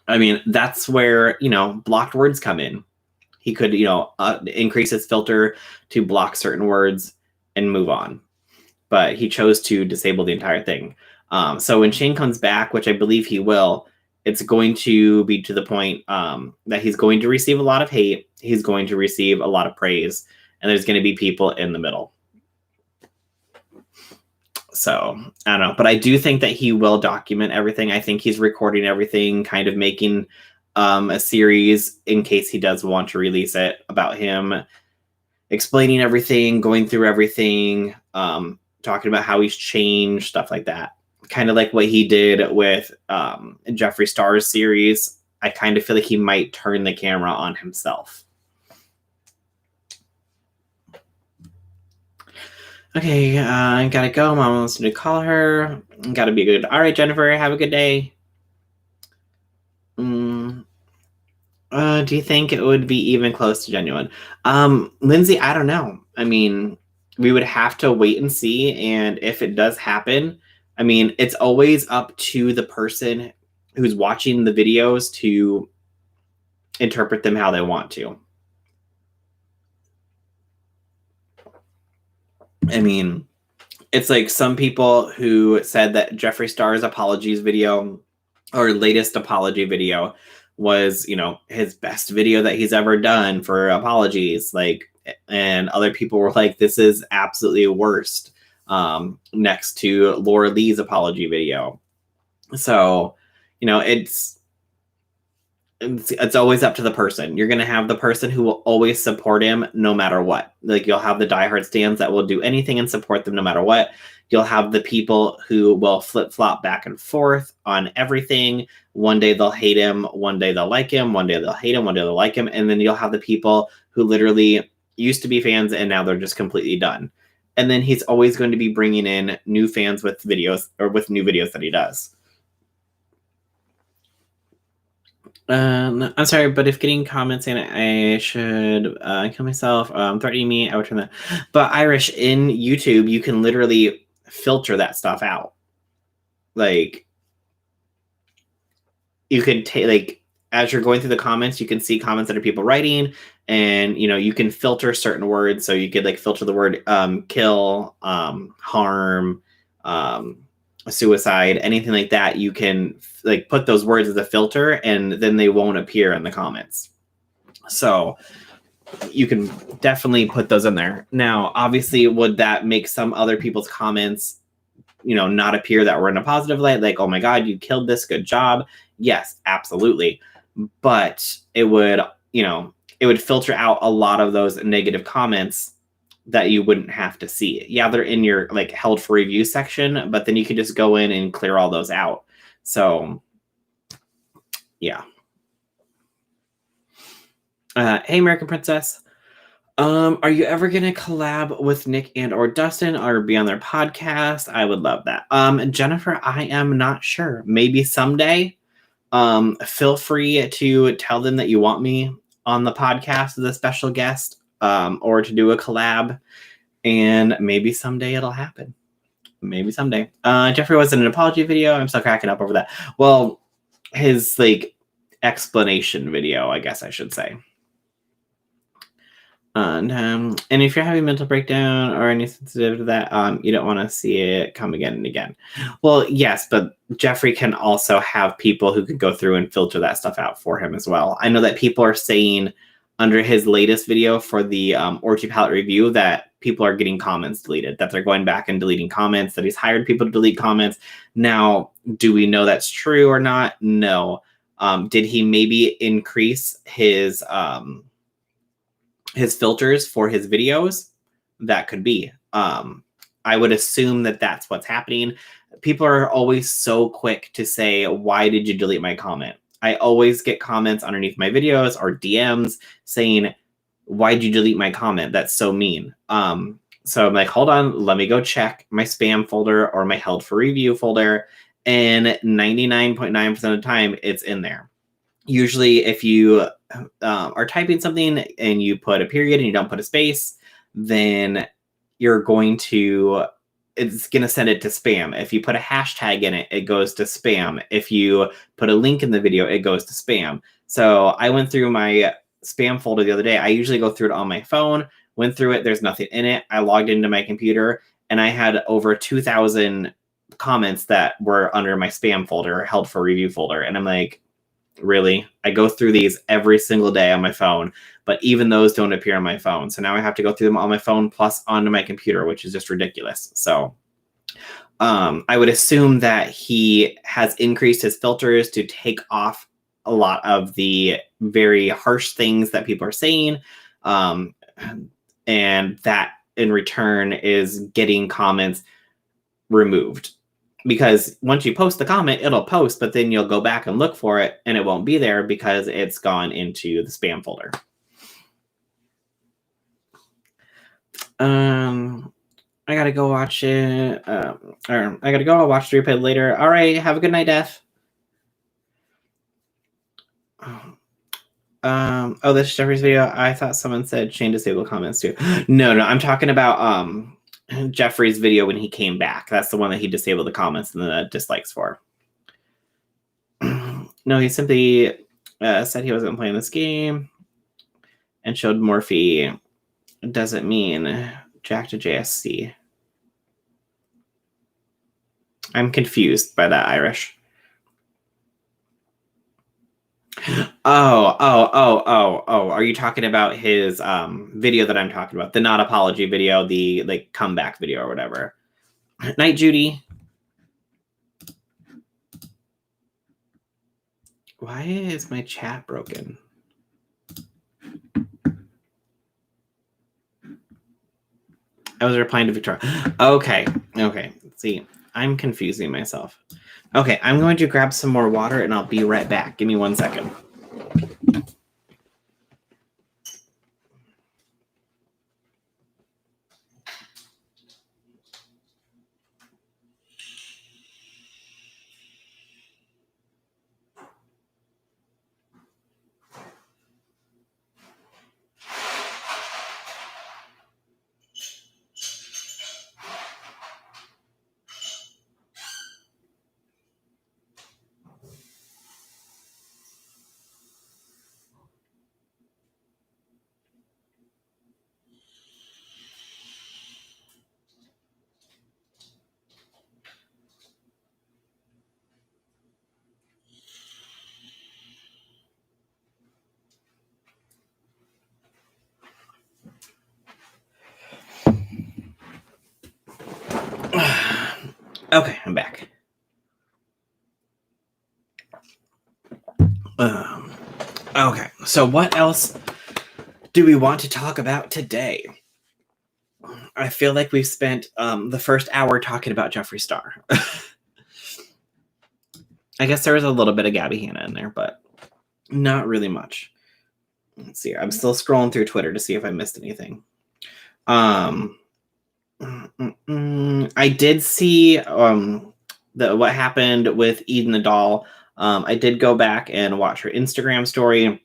I mean, that's where, blocked words come in. He could, increase his filter to block certain words and move on. But he chose to disable the entire thing. So when Shane comes back, which I believe he will, it's going to be to the point that he's going to receive a lot of hate. He's going to receive a lot of praise. And there's going to be people in the middle. So, I don't know. But I do think that he will document everything. I think he's recording everything, kind of making a series in case he does want to release it, about him explaining everything, going through everything, talking about how he's changed, stuff like that. Kind of like what he did with Jeffree Star's series. I kind of feel like he might turn the camera on himself. Okay, I gotta go. Mom wants me to call her. Gotta be good. All right, Jennifer, have a good day. Do you think it would be even close to genuine? Lindsay, I don't know. I mean, we would have to wait and see. And if it does happen, I mean, it's always up to the person who's watching the videos to interpret them how they want to. I mean, it's like some people who said that Jeffree Star's apologies video, or latest apology video, was, his best video that he's ever done for apologies. And other people were like, this is absolutely worst, next to Laura Lee's apology video. So, it's always up to the person. You're going to have the person who will always support him no matter what. Like, you'll have the diehard stands that will do anything and support them no matter what. You'll have the people who will flip-flop back and forth on everything. One day they'll hate him, one day they'll like him, one day they'll hate him, one day they'll like him. And then you'll have the people who literally used to be fans and now they're just completely done. And then he's always going to be bringing in new fans with videos, or with new videos that he does. I'm sorry, but if getting comments saying I should kill myself, threatening me, I would turn that. But Irish, in YouTube, you can literally filter that stuff out. Like, you can take, as you're going through the comments, you can see comments that are people writing, and you can filter certain words. So you could filter the word kill, harm, suicide, anything like that. You can put those words as a filter, and then they won't appear in the comments. So you can definitely put those in there. Now, obviously, would that make some other people's comments, not appear that were in a positive light? Like, oh my God, you killed this, good job. Yes, absolutely. But it would, it would filter out a lot of those negative comments that you wouldn't have to see. Yeah, they're in your held for review section, but then you could just go in and clear all those out. So yeah. Hey, American Princess. Are you ever gonna collab with Nick and or Dustin, or be on their podcast? I would love that. Jennifer, I am not sure. Maybe someday. Feel free to tell them that you want me on the podcast as a special guest, or to do a collab, and maybe someday it'll happen. Maybe someday. Jeffree was in an apology video. I'm still cracking up over that. Well, his explanation video, I guess I should say. And if you're having mental breakdown or any sensitive to that, you don't want to see it come again and again. Well, yes, but Jeffree can also have people who can go through and filter that stuff out for him as well. I know that people are saying under his latest video for the Orgy palette review that people are getting comments deleted, that they're going back and deleting comments, that he's hired people to delete comments. Now, do we know that's true or not? No. Did he maybe increase his filters for his videos? That could be. I would assume that that's what's happening. People are always so quick to say, why did you delete my comment? I always get comments underneath my videos or DMs saying, why'd you delete my comment? That's so mean. So I'm like, hold on, let me go check my spam folder or my held for review folder. And 99.9% of the time, it's in there. Usually, if you are typing something and you put a period and you don't put a space, then you're going to, it's going to send it to spam. If you put a hashtag in it, it goes to spam. If you put a link in the video, it goes to spam. So I went through my spam folder the other day. I usually go through it on my phone, went through it. There's nothing in it. I logged into my computer and I had over 2,000 comments that were under my spam folder, held for review folder. And I'm like, really? I go through these every single day on my phone, but even those don't appear on my phone. So now I have to go through them on my phone plus onto my computer, which is just ridiculous. So I would assume that he has increased his filters to take off a lot of the very harsh things that people are saying. And that in return is getting comments removed. Because once you post the comment, it'll post, but then you'll go back and look for it and it won't be there because it's gone into the spam folder. I gotta go watch it. Or I gotta go. I'll watch the replay later. All right. Have a good night, Def. Oh, this is Jeffrey's video. I thought someone said Shane disabled comments too. No, I'm talking about Jeffrey's video when he came back. That's the one that he disabled the comments and the dislikes for. No, he simply said he wasn't playing this game and showed Morphe. Doesn't mean Jack to JSC. I'm confused by that, Irish. Oh. Are you talking about his video that I'm talking about? The not apology video, the like comeback video or whatever. Night, Judy. Why is my chat broken? I was replying to Victoria. Okay. See, I'm confusing myself. Okay, I'm going to grab some more water and I'll be right back. Give me 1 second. Okay, I'm back. Okay, so what else do we want to talk about today? I feel like we've spent the first hour talking about Jeffree Star. I guess there was a little bit of Gabby Hanna in there, but not really much. Let's see. I'm still scrolling through Twitter to see if I missed anything. I did see what happened with Eden the doll. I did go back and watch her Instagram story.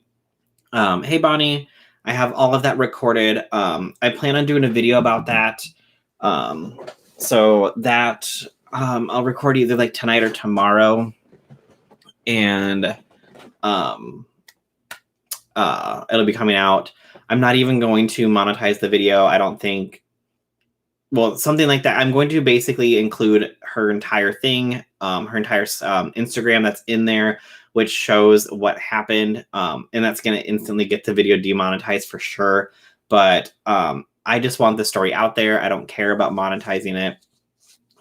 Hey, Bonnie, I have all of that recorded. I plan on doing a video about that. So that I'll record either like tonight or tomorrow. And it'll be coming out. I'm not even going to monetize the video. I don't think. Well, something like that. I'm going to basically include her entire thing, her entire Instagram that's in there, which shows what happened. And that's going to instantly get the video demonetized for sure. But I just want the story out there. I don't care about monetizing it.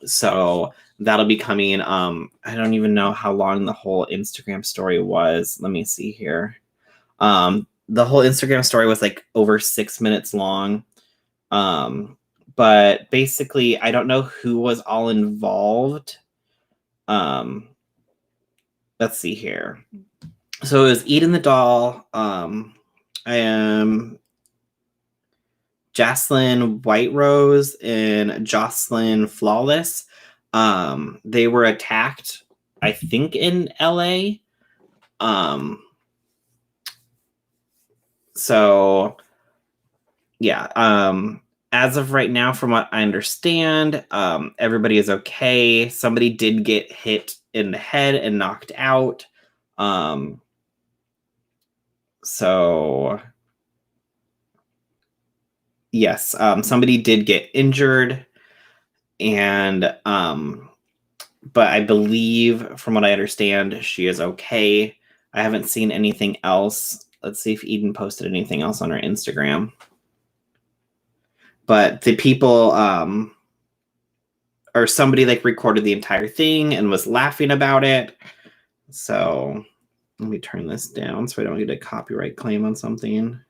So that'll be coming. I don't even know how long the whole Instagram story was. Let me see here. The whole Instagram story was like over 6 minutes long. But basically, I don't know who was all involved. Let's see here. So it was Eden the Doll. I am Jocelyn White Rose and Jocelyn Flawless. They were attacked, I think, in LA. So yeah. As of right now, from what I understand, everybody is okay. Somebody did get hit in the head and knocked out. So yes, somebody did get injured, and but I believe, from what I understand, she is okay. I haven't seen anything else. Let's see if Eden posted anything else on her Instagram. But the people, or somebody like recorded the entire thing and was laughing about it. So let me turn this down so I don't get a copyright claim on something.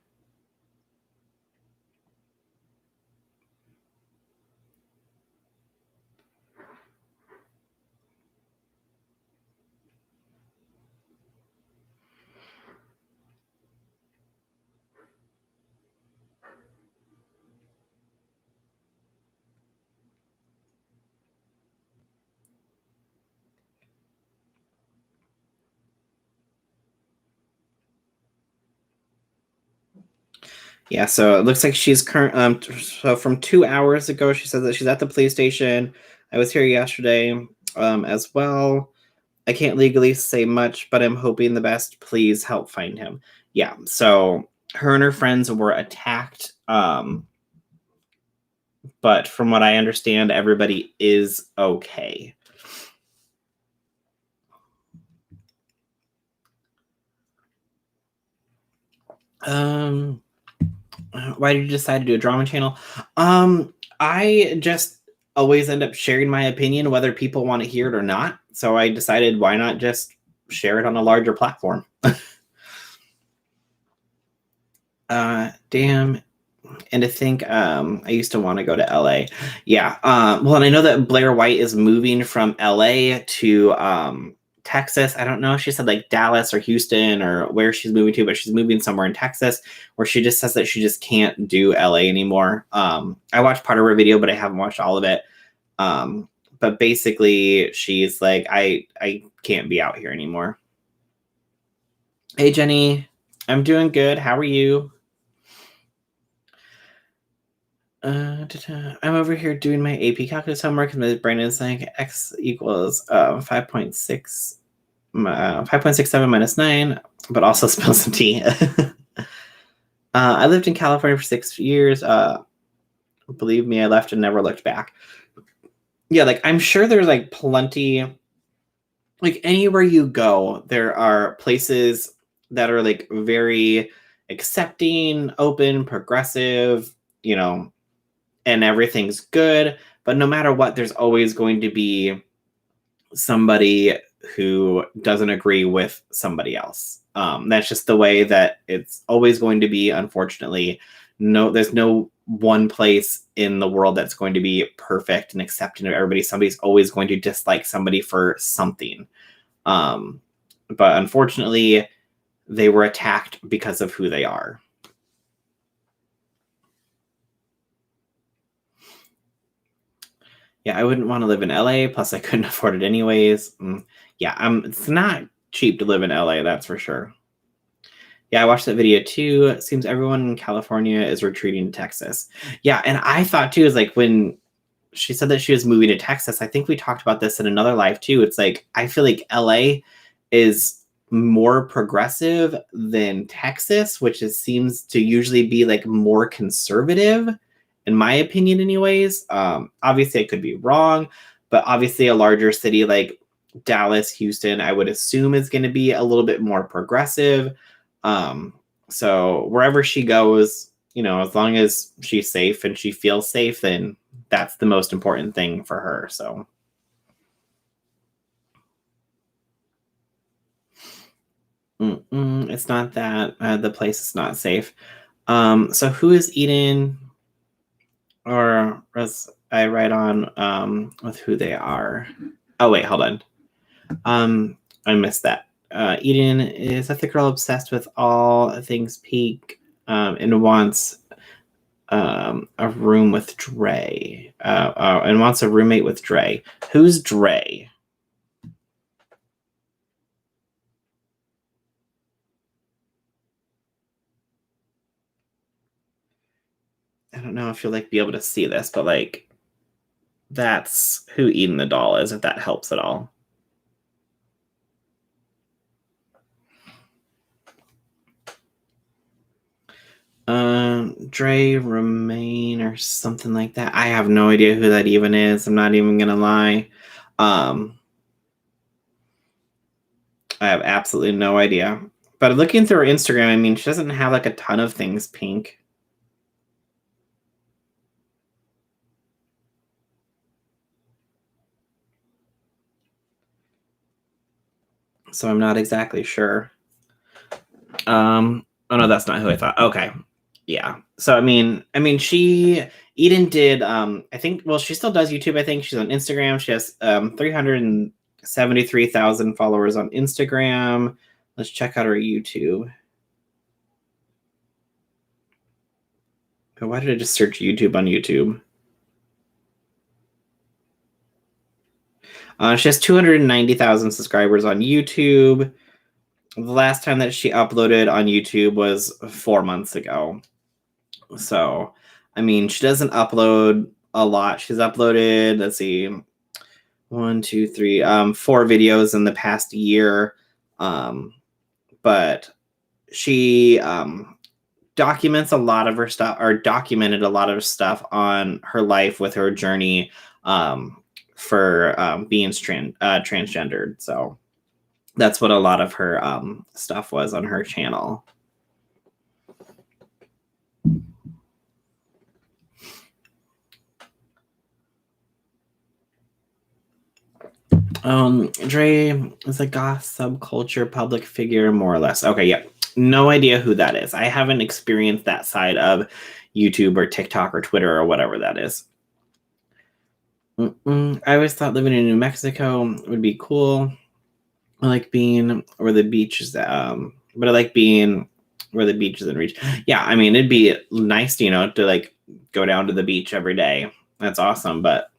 Yeah, so it looks like she's current. So from 2 hours ago, she says that she's at the police station. I was here yesterday, as well. I can't legally say much, but I'm hoping the best. Please help find him. Yeah, so her and her friends were attacked. But from what I understand, everybody is okay. Why did you decide to do a drama channel? I just always end up sharing my opinion, whether people want to hear it or not. So I decided, why not just share it on a larger platform? Damn. And to think, I used to want to go to LA. Yeah. Well, and I know that Blair White is moving from LA to Texas. I don't know if she said like Dallas or Houston or where she's moving to, but she's moving somewhere in Texas, where she just says that she just can't do LA anymore. I watched part of her video, but I haven't watched all of it. But basically, she's like, I can't be out here anymore. Hey, Jenny. I'm doing good. How are you? I'm over here doing my AP calculus homework, and my brain is like x equals 5.67 minus 9, but also spill some tea. I lived in California for 6 years. Believe me, I left and never looked back. Yeah, like I'm sure there's like plenty, like anywhere you go, there are places that are like very accepting, open, progressive, and everything's good. But no matter what, there's always going to be somebody who doesn't agree with somebody else. That's just the way that it's always going to be, unfortunately. No, there's no one place in the world that's going to be perfect and accepting of everybody. Somebody's always going to dislike somebody for something. But unfortunately, they were attacked because of who they are. Yeah, I wouldn't want to live in LA. Plus, I couldn't afford it anyways. Yeah, it's not cheap to live in LA, that's for sure. Yeah, I watched that video too. It seems everyone in California is retreating to Texas. Yeah, and I thought too, is like when she said that she was moving to Texas, I think we talked about this in another live too. It's like, I feel like LA is more progressive than Texas, which seems to usually be like more conservative, in my opinion, anyways. Obviously, I could be wrong, but obviously, a larger city like Dallas, Houston, I would assume is going to be a little bit more progressive. So wherever she goes, as long as she's safe and she feels safe, then that's the most important thing for her. So. It's not that the place is not safe. So who is Eden? or as I write on with who they are. Oh wait, hold on. I missed that. Eden is that the girl obsessed with all things pink and wants a room with Dre and wants a roommate with Dre. Who's Dre? I don't know if you'll like be able to see this, but like that's who Eden the doll is, if that helps at all. Dre Remain or something like that. I have no idea who that even is. I'm not even gonna lie. I have absolutely no idea. But looking through her Instagram, I mean, she doesn't have like a ton of things pink. So I'm not exactly sure. Oh no, that's not who I thought. Okay. Yeah. So I mean, Eden did I think well she still does YouTube, I think. She's on Instagram. She has 373,000 followers on Instagram. Let's check out her YouTube. Why did I just search YouTube on YouTube? She has 290,000 subscribers on YouTube. The last time that she uploaded on YouTube was 4 months ago. So, I mean, she doesn't upload a lot. She's uploaded, let's see, 4 videos in the past year. But she documents a lot of her stuff, or documented a lot of stuff on her life with her journey for being transgendered. So that's what a lot of her stuff was on her channel. Dre is a goth subculture public figure, more or less. Okay, yeah. No idea who that is. I haven't experienced that side of YouTube or TikTok or Twitter or whatever that is. I always thought living in New Mexico would be cool. I like being where the beach is, but I like being where the beach is in reach. Yeah, I mean, it'd be nice, to like go down to the beach every day. That's awesome, but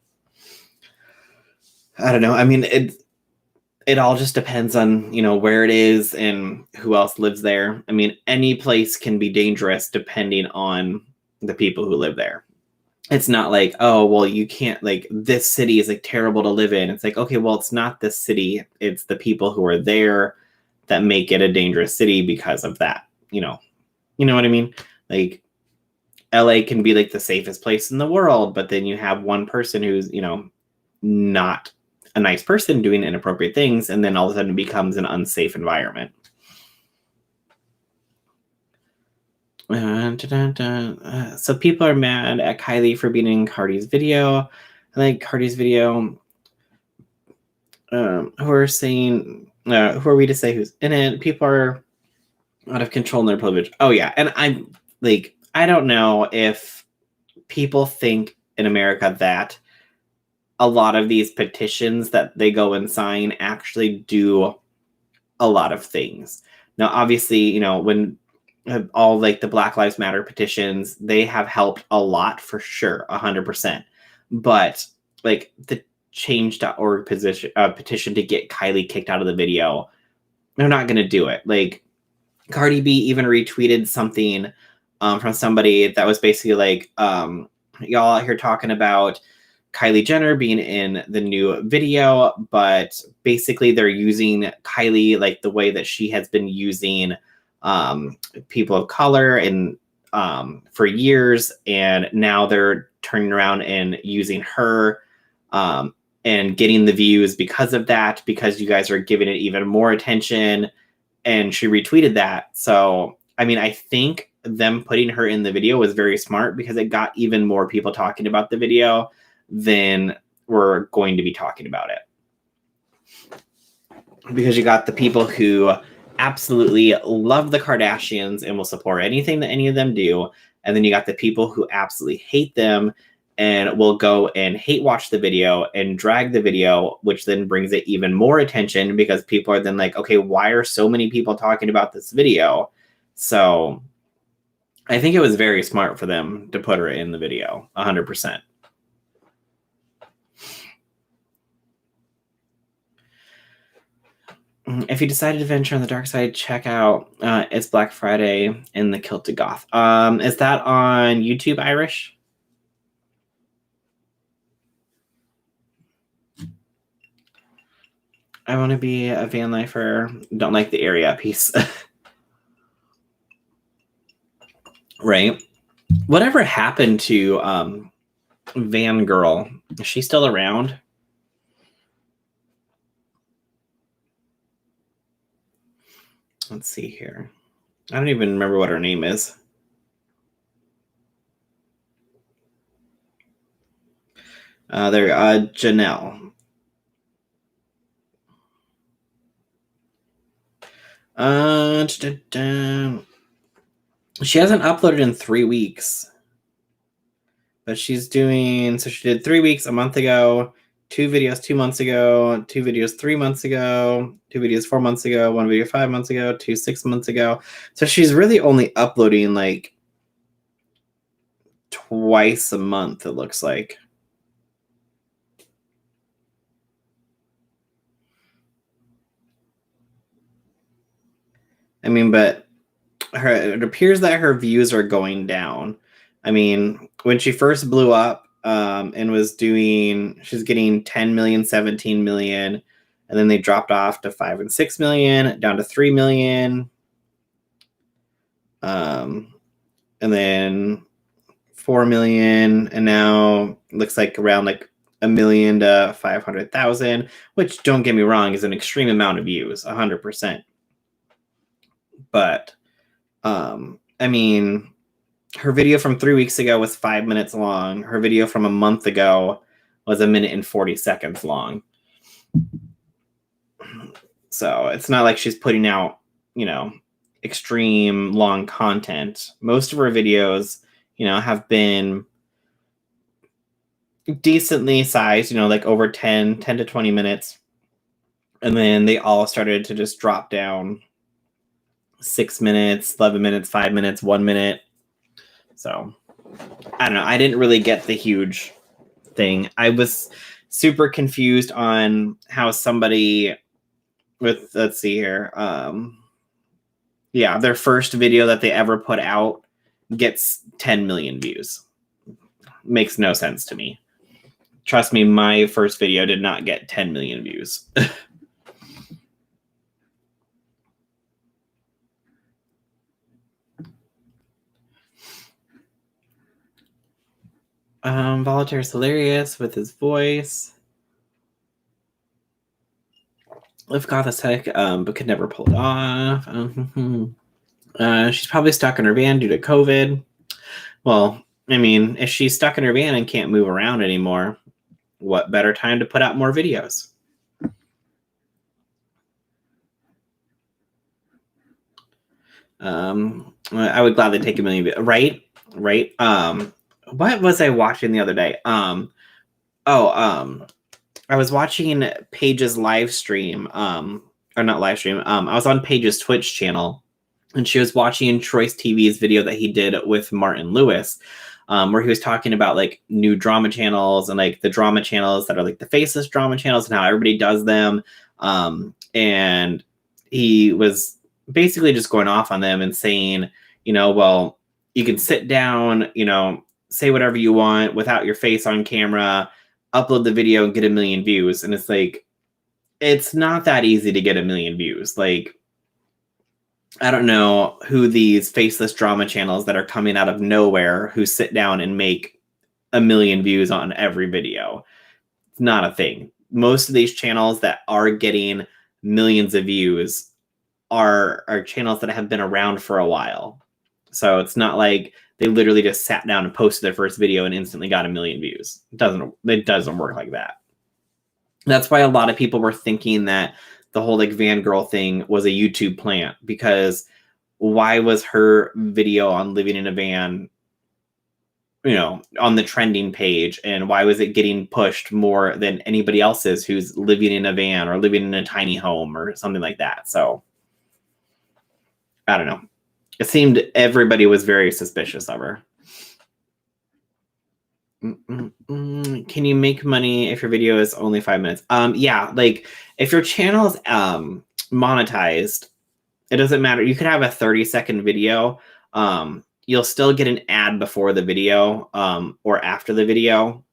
I don't know. I mean, it all just depends on, where it is and who else lives there. I mean, any place can be dangerous depending on the people who live there. It's not like, oh, well, you can't, like, this city is like terrible to live in. It's like, okay, well, it's not the city. It's the people who are there that make it a dangerous city because of that. You know what I mean? Like, LA can be like the safest place in the world, but then you have one person who's, not a nice person doing inappropriate things, and then all of a sudden it becomes an unsafe environment. So people are mad at Kylie for being in Cardi's video. I like Cardi's video. Who are saying, who are we to say who's in it? People are out of control in their privilege. Oh yeah, and I'm like, I don't know if people think in America that a lot of these petitions that they go and sign actually do a lot of things. Now, obviously, when all like the Black Lives Matter petitions, they have helped a lot for sure, 100%. But like the change.org petition to get Kylie kicked out of the video, they're not going to do it. Like Cardi B even retweeted something from somebody that was basically like, y'all out here talking about Kylie Jenner being in the new video, but basically they're using Kylie like the way that she has been using people of color and for years, and now they're turning around and using her and getting the views because of that, because you guys are giving it even more attention. And she retweeted that. So I mean, I think them putting her in the video was very smart, because it got even more people talking about the video than we're going to be talking about it. Because you got the people who absolutely love the Kardashians and will support anything that any of them do. And then you got the people who absolutely hate them and will go and hate watch the video and drag the video, which then brings it even more attention because people are then like, okay, why are so many people talking about this video? So I think it was very smart for them to put her in the video, 100%. If you decided to venture on the dark side, check out It's Black Friday in the Kilted Goth. Is that on YouTube, Irish? I want to be a van lifer. Don't like the area piece. Right. Whatever happened to Van Girl? Is she still around? Let's see here. I don't even remember what her name is. Janelle. She hasn't uploaded in 3 weeks. But she's doing, so she did 3 weeks a month ago, 2 videos 2 months ago, 2 videos 3 months ago, 2 videos 4 months ago, 1 video 5 months ago, 2 6 months ago. So she's really only uploading like twice a month, it looks like. I mean, but it appears that her views are going down. I mean, when she first blew up and was doing, she's getting 10 million, 17 million, and then they dropped off to 5 and 6 million, down to 3 million. And then 4 million, and now looks like around like 1 million to 500,000, which, don't get me wrong, is an extreme amount of views, 100%. But I mean, her video from 3 weeks ago was 5 minutes long. Her video from a month ago was 1 minute and 40 seconds long. So it's not like she's putting out, extreme long content. Most of her videos, have been decently sized, like over 10 to 20 minutes. And then they all started to just drop down 6 minutes, 11 minutes, 5 minutes, 1 minute. So I don't know. I didn't really get the huge thing. I was super confused on how somebody with, let's see here. Their first video that they ever put out gets 10 million views. Makes no sense to me. Trust me, my first video did not get 10 million views. Voltaire's hilarious with his voice. Live goth aesthetic, but could never pull it off. She's probably stuck in her van due to COVID. Well, I mean, if she's stuck in her van and can't move around anymore, what better time to put out more videos? I would gladly take 1 million, right? What was I watching the other day? I was watching Paige's live stream, or not live stream. I was on Paige's Twitch channel, and she was watching Troy's TV's video that he did with Martin Lewis, where he was talking about like new drama channels and like the drama channels that are like the faceless drama channels and how everybody does them. And he was basically just going off on them and saying, well, you can sit down, say whatever you want without your face on camera, upload the video and get 1 million views. And it's like, it's not that easy to get 1 million views. Like, I don't know who these faceless drama channels that are coming out of nowhere who sit down and make 1 million views on every video. It's not a thing. Most of these channels that are getting millions of views are channels that have been around for a while. So it's not like they literally just sat down and posted their first video and instantly got 1 million views. It doesn't work like that. That's why a lot of people were thinking that the whole like van girl thing was a YouTube plant, because why was her video on living in a van on the trending page, and why was it getting pushed more than anybody else's who's living in a van or living in a tiny home or something like that. So I don't know. It seemed everybody was very suspicious of her. Can you make money if your video is only 5 minutes? Yeah, like if your channel is monetized, it doesn't matter. You could have a 30-second video. You'll still get an ad before the video or after the video.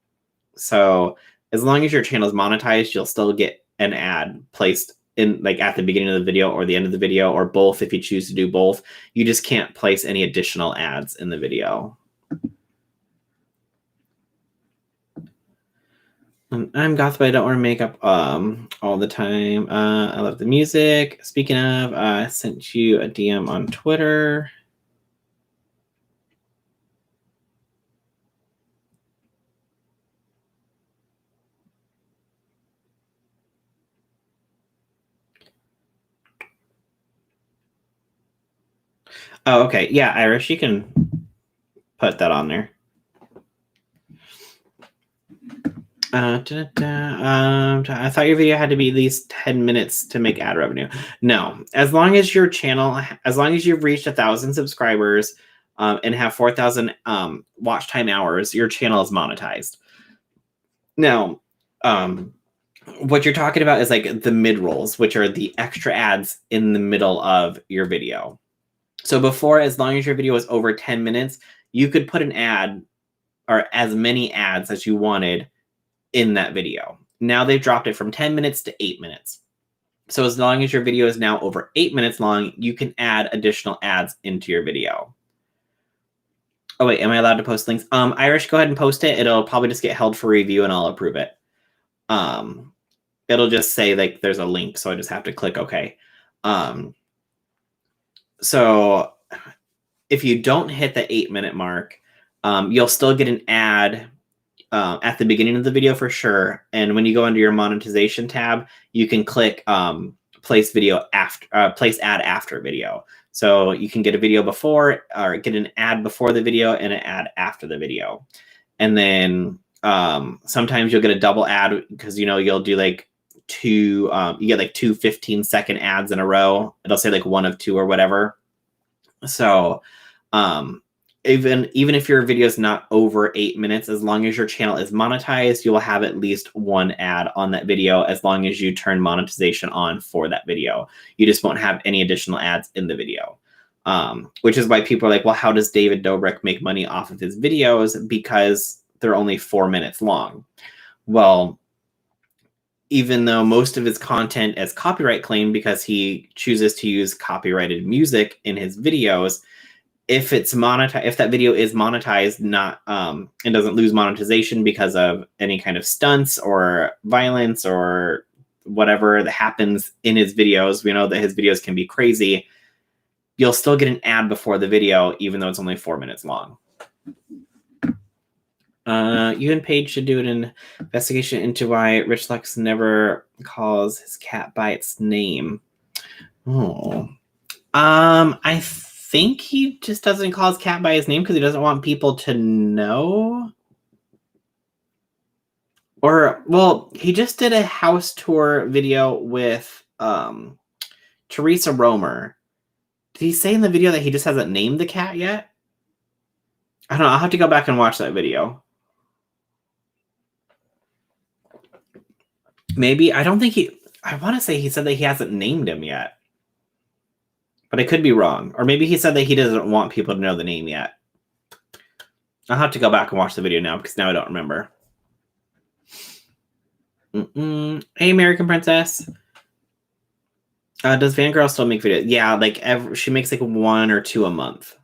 So as long as your channel is monetized, you'll still get an ad placed in like at the beginning of the video or the end of the video, or both if you choose to do both. You just can't place any additional ads in the video. I'm goth, but I don't wear makeup all the time. I love the music. Speaking of, I sent you a DM on Twitter. Oh, okay. Yeah, Irish, you can put that on there. I thought your video had to be at least 10 minutes to make ad revenue. No, as long as your channel, as long as you've reached 1,000 subscribers and have 4,000 watch time hours, your channel is monetized. Now, what you're talking about is like the mid-rolls, which are the extra ads in the middle of your video. So before, as long as your video was over 10 minutes, you could put an ad or as many ads as you wanted in that video. Now they've dropped it from 10 minutes to 8 minutes. So as long as your video is now over 8 minutes long, you can add additional ads into your video. Oh wait, am I allowed to post links? Irish, go ahead and post it. It'll probably just get held for review and I'll approve it. It'll just say like there's a link, so I just have to click OK. So if you don't hit the 8-minute mark, you'll still get an ad at the beginning of the video for sure. And when you go under your monetization tab, you can click place video after place ad after video. So you can get a video before or get an ad before the video and an ad after the video. And then sometimes you'll get a double ad because you'll do like two you get like two 15-second ads in a row. It'll say like 1 of 2 or whatever. So even if your video is not over 8 minutes, as long as your channel is monetized, you will have at least 1 ad on that video as long as you turn monetization on for that video. You just won't have any additional ads in the video. Which is why people are like, well, how does David Dobrik make money off of his videos? Because they're only 4 minutes long. Well, even though most of his content is copyright claimed because he chooses to use copyrighted music in his videos, if it's monetized, if that video is monetized, not and doesn't lose monetization because of any kind of stunts or violence or whatever that happens in his videos, we know that his videos can be crazy. You'll still get an ad before the video, even though it's only 4 minutes long. You and Paige should do an investigation into why Rich Lux never calls his cat by its name. Oh, I think he just doesn't call his cat by his name because he doesn't want people to know. Or, well, he just did a house tour video with Teresa Romer. Did he say in the video that he just hasn't named the cat yet? I don't know. I'll have to go back and watch that video. Maybe. I don't think I want to say he said that he hasn't named him yet. But I could be wrong. Or maybe he said that he doesn't want people to know the name yet. I'll have to go back and watch the video now because now I don't remember. Hey, American Princess. Does Fangirl still make videos? Yeah, like she makes like 1 or 2 a month.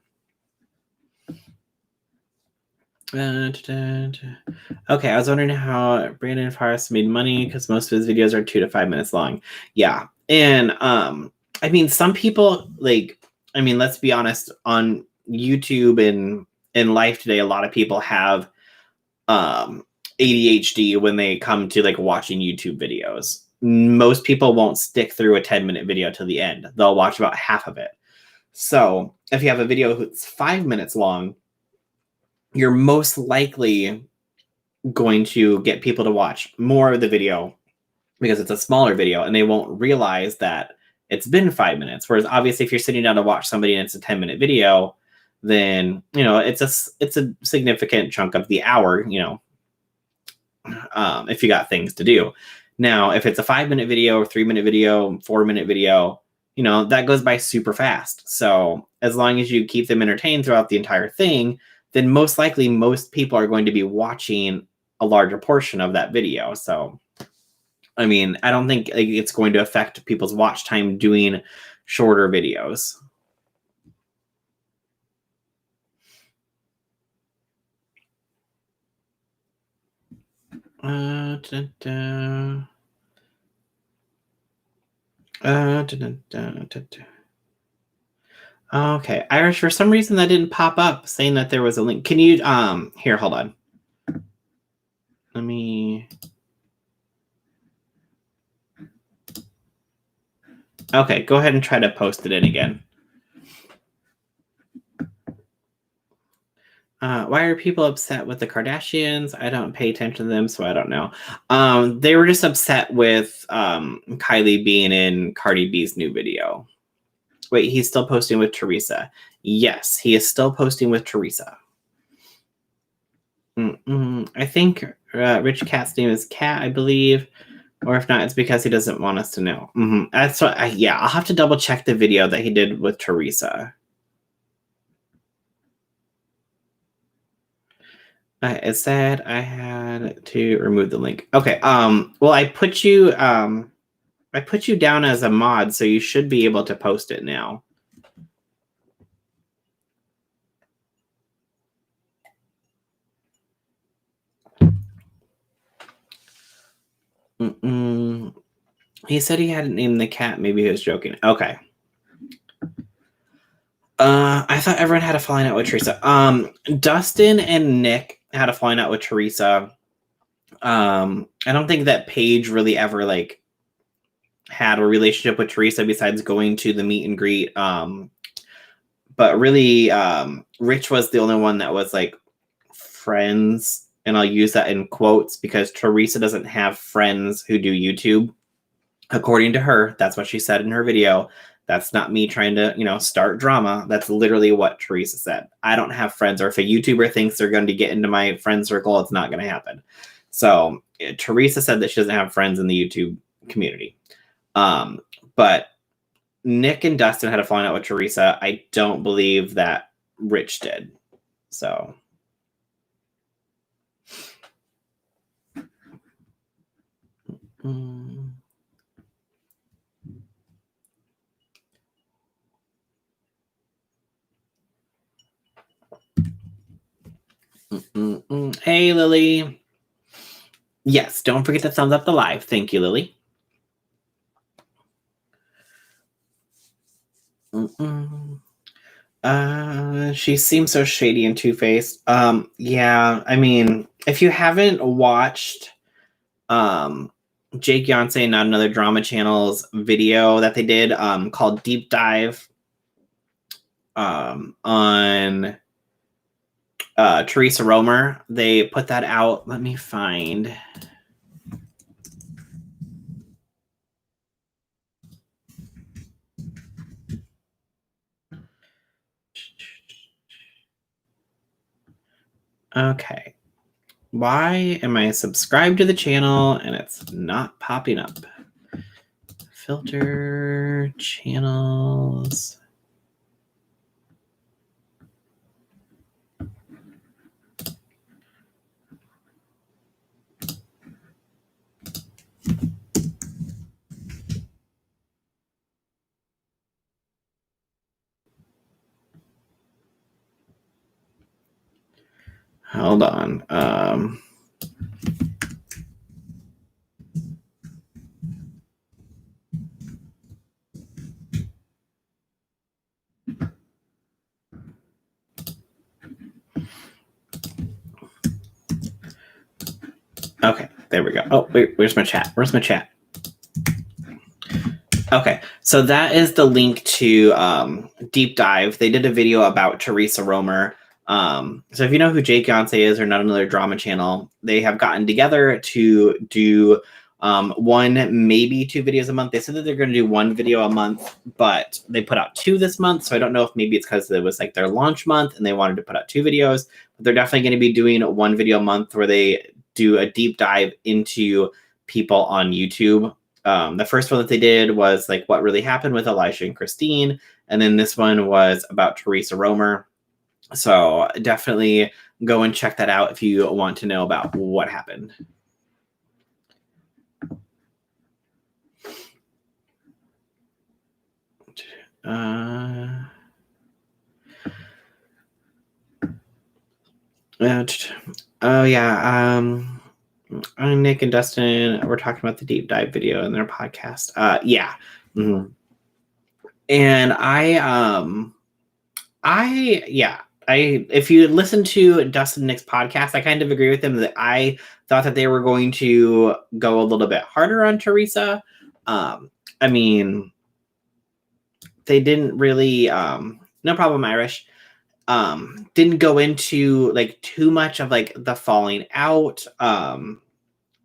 Okay, I was wondering how Brandon Forrest made money because most of his videos are 2 to 5 minutes long. Yeah, and I mean, some people let's be honest, on YouTube and in life today, a lot of people have ADHD when they come to like watching YouTube videos. Most people won't stick through a 10-minute video till the end. They'll watch about half of it. So if you have a video that's 5 minutes long, you're most likely going to get people to watch more of the video because it's a smaller video and they won't realize that it's been 5 minutes. Whereas obviously if you're sitting down to watch somebody and it's a 10-minute video, then, it's a significant chunk of the hour, if you got things to do. Now, if it's a 5-minute video or 3-minute video, 4-minute video, that goes by super fast. So as long as you keep them entertained throughout the entire thing, then most likely most people are going to be watching a larger portion of that video. So, I mean, I don't think it's going to affect people's watch time doing shorter videos. Okay, Irish, for some reason that didn't pop up saying that there was a link. Can you, here, hold on. Let me, okay, go ahead and try to post it in again. Why are people upset with the Kardashians? I don't pay attention to them, so I don't know. They were just upset with Kylie being in Cardi B's new video. Wait, he's still posting with Teresa. Yes, he is still posting with Teresa. I think Rich Cat's name is Cat, I believe. Or if not, it's because he doesn't want us to know. That's what. I'll have to double check the video that he did with Teresa. It said I had to remove the link. Okay. Well, I put you down as a mod, so you should be able to post it now. He said he hadn't named the cat. Maybe he was joking. Okay. I thought everyone had a falling out with Teresa. Dustin and Nick had a falling out with Teresa. I don't think that Paige really ever had a relationship with Teresa besides going to the meet and greet. But really, Rich was the only one that was friends, and I'll use that in quotes because Teresa doesn't have friends who do YouTube. According to her, that's what she said in her video. That's not me trying to, start drama. That's literally what Teresa said. I don't have friends, or if a YouTuber thinks they're going to get into my friend circle, it's not going to happen. So Teresa said that she doesn't have friends in the YouTube community. But Nick and Dustin had a falling out with Teresa. I don't believe that Rich did. So. Hey, Lily. Yes, don't forget to thumbs up the live. Thank you, Lily. She seems so shady and two-faced. Yeah, I mean, if you haven't watched Jake Yonsei and Not Another Drama Channel's video that they did called Deep Dive on Teresa Romer, they put that out. Let me find. Okay. Why am I subscribed to the channel and it's not popping up? Filter channels. Hold on. Okay, there we go. Oh, wait, where's my chat? Where's my chat? Okay, so that is the link to Deep Dive. They did a video about Teresa Romer. So if you know who Jake Yonsei is, or Not Another Drama Channel, they have gotten together to do one, maybe 2 videos a month. They said that they're going to do 1 video a month, but they put out 2 this month. So I don't know if maybe it's because it was like their launch month and they wanted to put out 2 videos. But they're definitely going to be doing 1 video a month where they do a deep dive into people on YouTube. The first one that they did was like what really happened with Elijah and Christine. And then this one was about Teresa Romer. So definitely go and check that out if you want to know about what happened. Oh yeah. Nick and Dustin were talking about the deep dive video in their podcast. Yeah. Mm-hmm. And if you listen to Dustin and Nick's podcast, I kind of agree with them that I thought that they were going to go a little bit harder on Teresa. I mean, they didn't really, no problem, Irish. Didn't go into like too much of like the falling out. I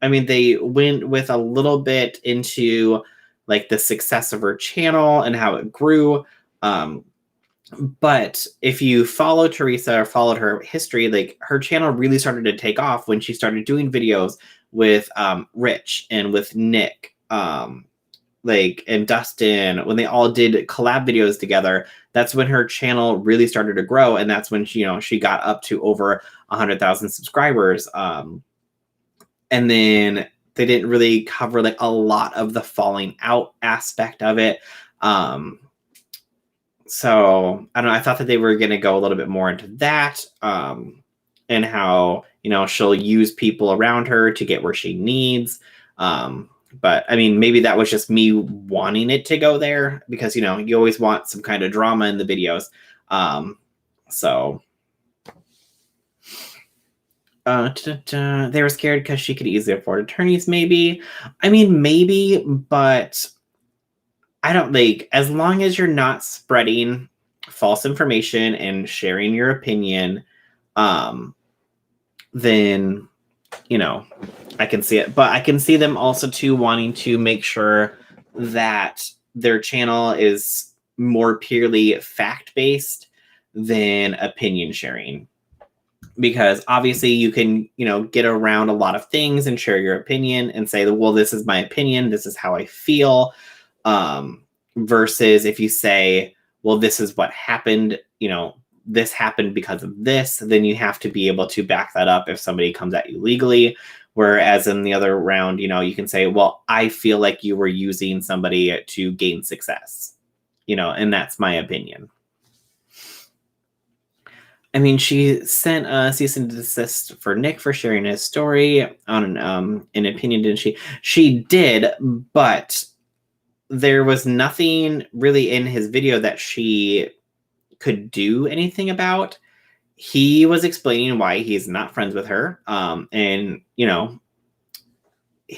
mean, they went with a little bit into like the success of her channel and how it grew. But if you follow Teresa or followed her history, like her channel really started to take off when she started doing videos with Rich and with Nick, like and Dustin, when they all did collab videos together. That's when her channel really started to grow, and that's when she got up to over 100,000 subscribers. And then they didn't really cover like a lot of the falling out aspect of it. So I don't know. I thought that they were going to go a little bit more into that, and how she'll use people around her to get where she needs. But I mean, maybe that was just me wanting it to go there because you always want some kind of drama in the videos. So they were scared because she could easily afford attorneys. Maybe. I mean, maybe, but I don't like, as long as you're not spreading false information and sharing your opinion, then, I can see it. But I can see them also too wanting to make sure that their channel is more purely fact-based than opinion sharing. Because obviously you can, get around a lot of things and share your opinion and say, well, this is my opinion. This is how I feel. Versus if you say, well, this is what happened, this happened because of this, then you have to be able to back that up if somebody comes at you legally. Whereas in the other round, you can say, well, I feel like you were using somebody to gain success, and that's my opinion. I mean, she sent a cease and desist for Nick for sharing his story on an opinion, didn't she? She did, but there was nothing really in his video that she could do anything about. He was explaining why he's not friends with her. And he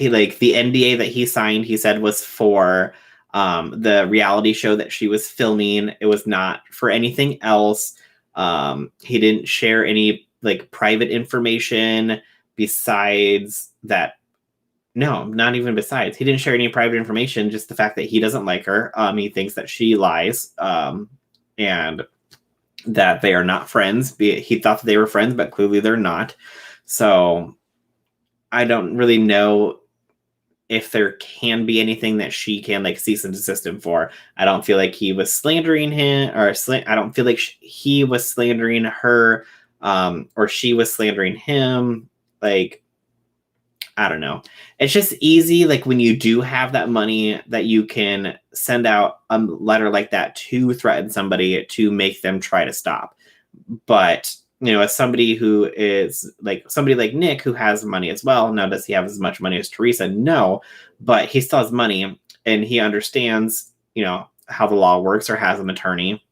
like the NDA that he signed, he said was for the reality show that she was filming. It was not for anything else. He didn't share any like private information besides that. No, not even besides. He didn't share any private information, just the fact that he doesn't like her. He thinks that she lies, and that they are not friends. He thought that they were friends, but clearly they're not. So I don't really know if there can be anything that she can like cease and desist him for. I don't feel like he was slandering him, or I don't feel like he was slandering her, or she was slandering him. Like, I don't know. It's just easy, like when you do have that money, that you can send out a letter like that to threaten somebody to make them try to stop. But as somebody who is like somebody like Nick, who has money as well. Now, does he have as much money as Teresa? No, but he still has money, and he understands, how the law works, or has an attorney,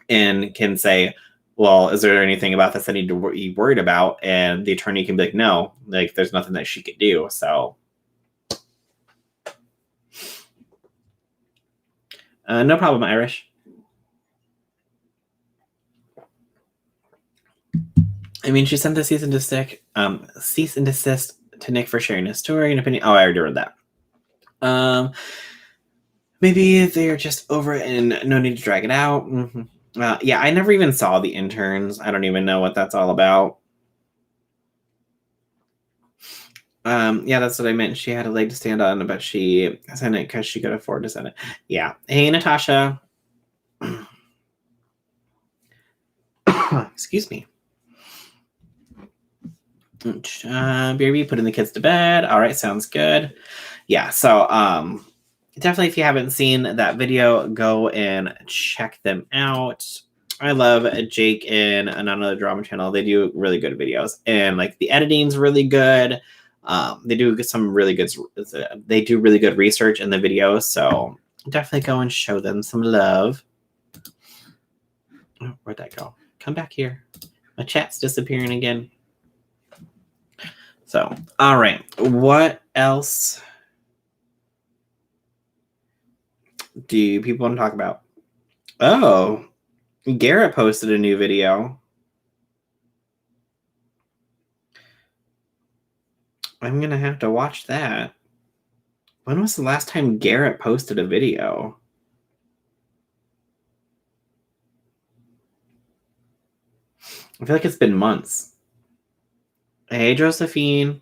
and can say, well, is there anything about this I need to be worried about? And the attorney can be like, no, like there's nothing that she could do. So no problem, Irish. I mean, she sent the cease and desist to Nick for sharing his story and opinion. Oh, I already read that. Maybe they're just over it and no need to drag it out. Mm-hmm. Yeah, I never even saw The Interns. I don't even know what that's all about. Yeah, that's what I meant. She had a leg to stand on, but she sent it because she could afford to send it. Yeah. Hey, Natasha. Excuse me. Baby, putting the kids to bed. All right, sounds good. Yeah, so definitely if you haven't seen that video, go and check them out. I love Jake and Another Drama Channel. They do really good videos, and like the editing's really good. They do some really good. They do really good research in the videos, so definitely go and show them some love. Oh, where'd that go? Come back here. My chat's disappearing again. So, all right. What else do people want to talk about? Oh, Garrett posted a new video. I'm going to have to watch that. When was the last time Garrett posted a video? I feel like it's been months. Hey, Josephine.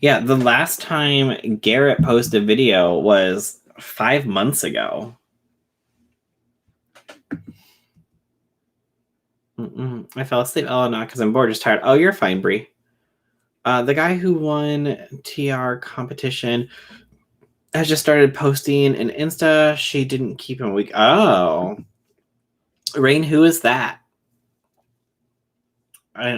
Yeah, the last time Garrett posted a video was 5 months ago. I fell asleep. Oh, not because I'm bored, just tired. Oh, you're fine, Brie. The guy who won TR competition has just started posting an Insta. She didn't keep him a week. Oh. Rain, who is that? I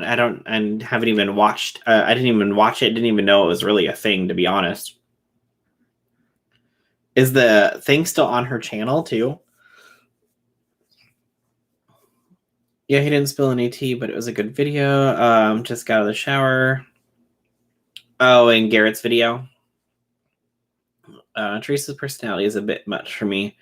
haven't even watched. I didn't even watch it. Didn't even know it was really a thing, to be honest. Is the thing still on her channel too? Yeah, he didn't spill any tea, but it was a good video. Just got out of the shower. Oh, and Garrett's video. Teresa's personality is a bit much for me.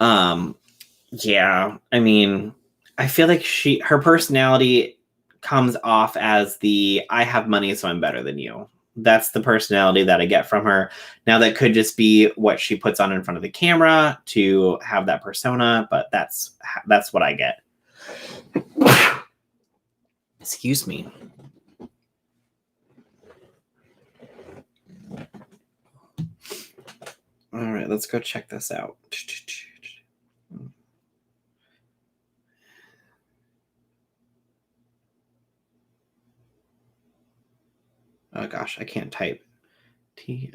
Yeah, I mean, I feel like her personality comes off as the I have money, so I'm better than you. That's the personality that I get from her. Now, that could just be what she puts on in front of the camera to have that persona, but that's what I get. Excuse me. All right, let's go check this out. Oh gosh, I can't type. TOPS.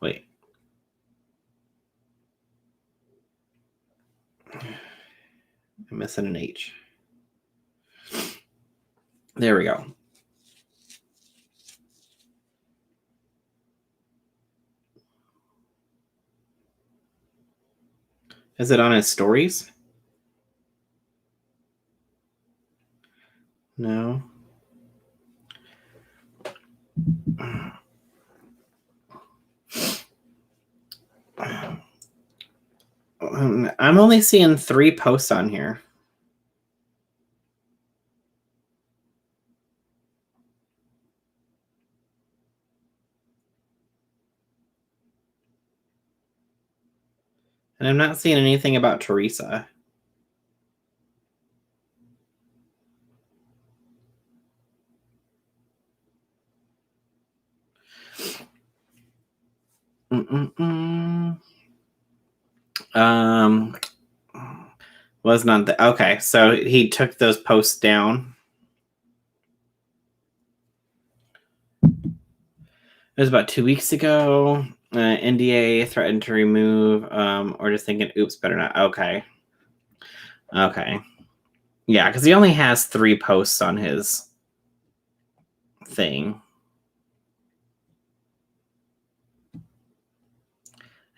Wait. I'm missing an H. There we go. Is it on his stories? No. I'm only seeing 3 posts on here. And I'm not seeing anything about Teresa. Was not the okay. So he took those posts down. It was about 2 weeks ago. NDA threatened to remove, or just thinking, oops, better not. Okay. Yeah, because he only has 3 posts on his thing.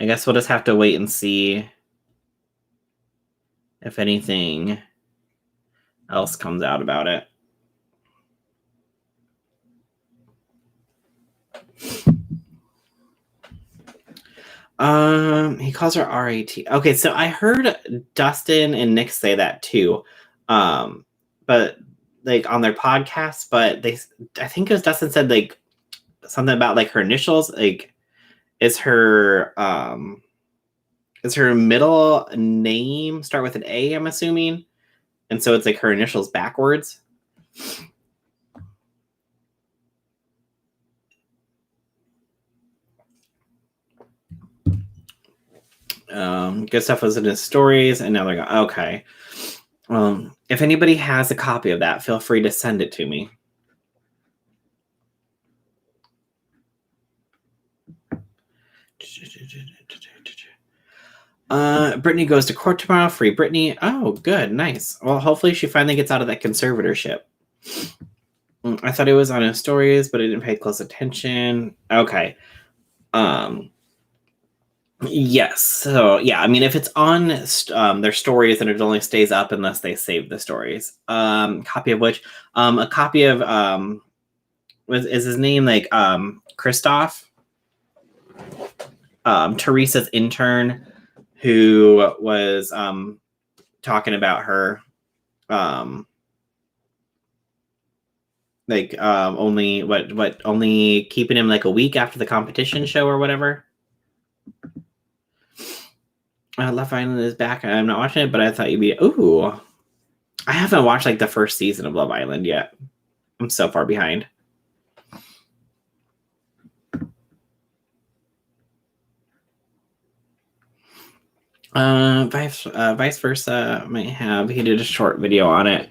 I guess we'll just have to wait and see if anything else comes out about it. He calls her RAT. Okay, so I heard Dustin and Nick say that too. But like on their podcast, but I think it was Dustin said like something about like her initials, like is her middle name start with an A, I'm assuming. And so it's like her initials backwards. Good stuff was in his stories, and now they're going, okay. If anybody has a copy of that, feel free to send it to me. Brittany goes to court tomorrow. Free Brittany. Oh, good. Nice. Well, hopefully she finally gets out of that conservatorship. I thought it was on his stories, but I didn't pay close attention. Okay. Yes. So, yeah, I mean, if it's on their stories, then it only stays up unless they save the stories. Copy of which, a copy of, is his name like Christoph? Teresa's intern, who was talking about her only keeping him like a week after the competition show or whatever. Love Island is back. I'm not watching it, but I thought you'd be. Ooh, I haven't watched like the first season of Love Island yet. I'm so far behind. Vice versa might have. He did a short video on it.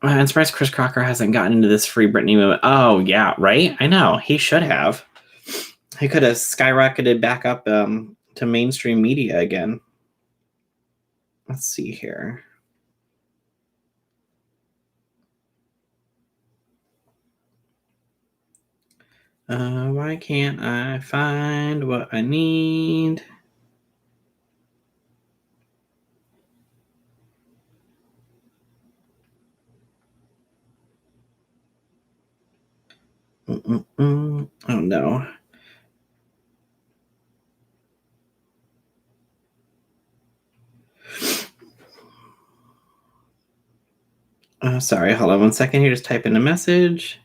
I'm surprised Chris Crocker hasn't gotten into this Free Britney movement. Oh yeah, right. I know he should have. He could have skyrocketed back up to mainstream media again. Let's see here. Why can't I find what I need? Oh no. Sorry, hold on one second here. Just type in a message.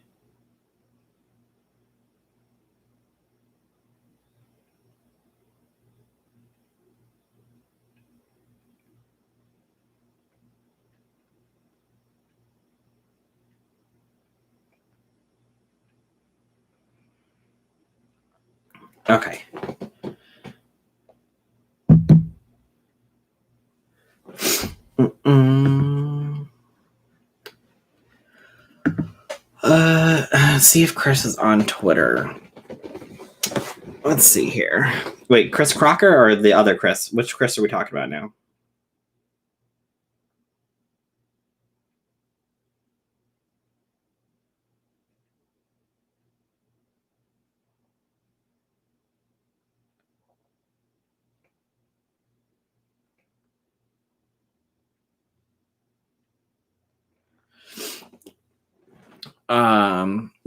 Okay. See if Chris is on Twitter. Let's see here. Wait, Chris Crocker or the other Chris? Which Chris are we talking about now?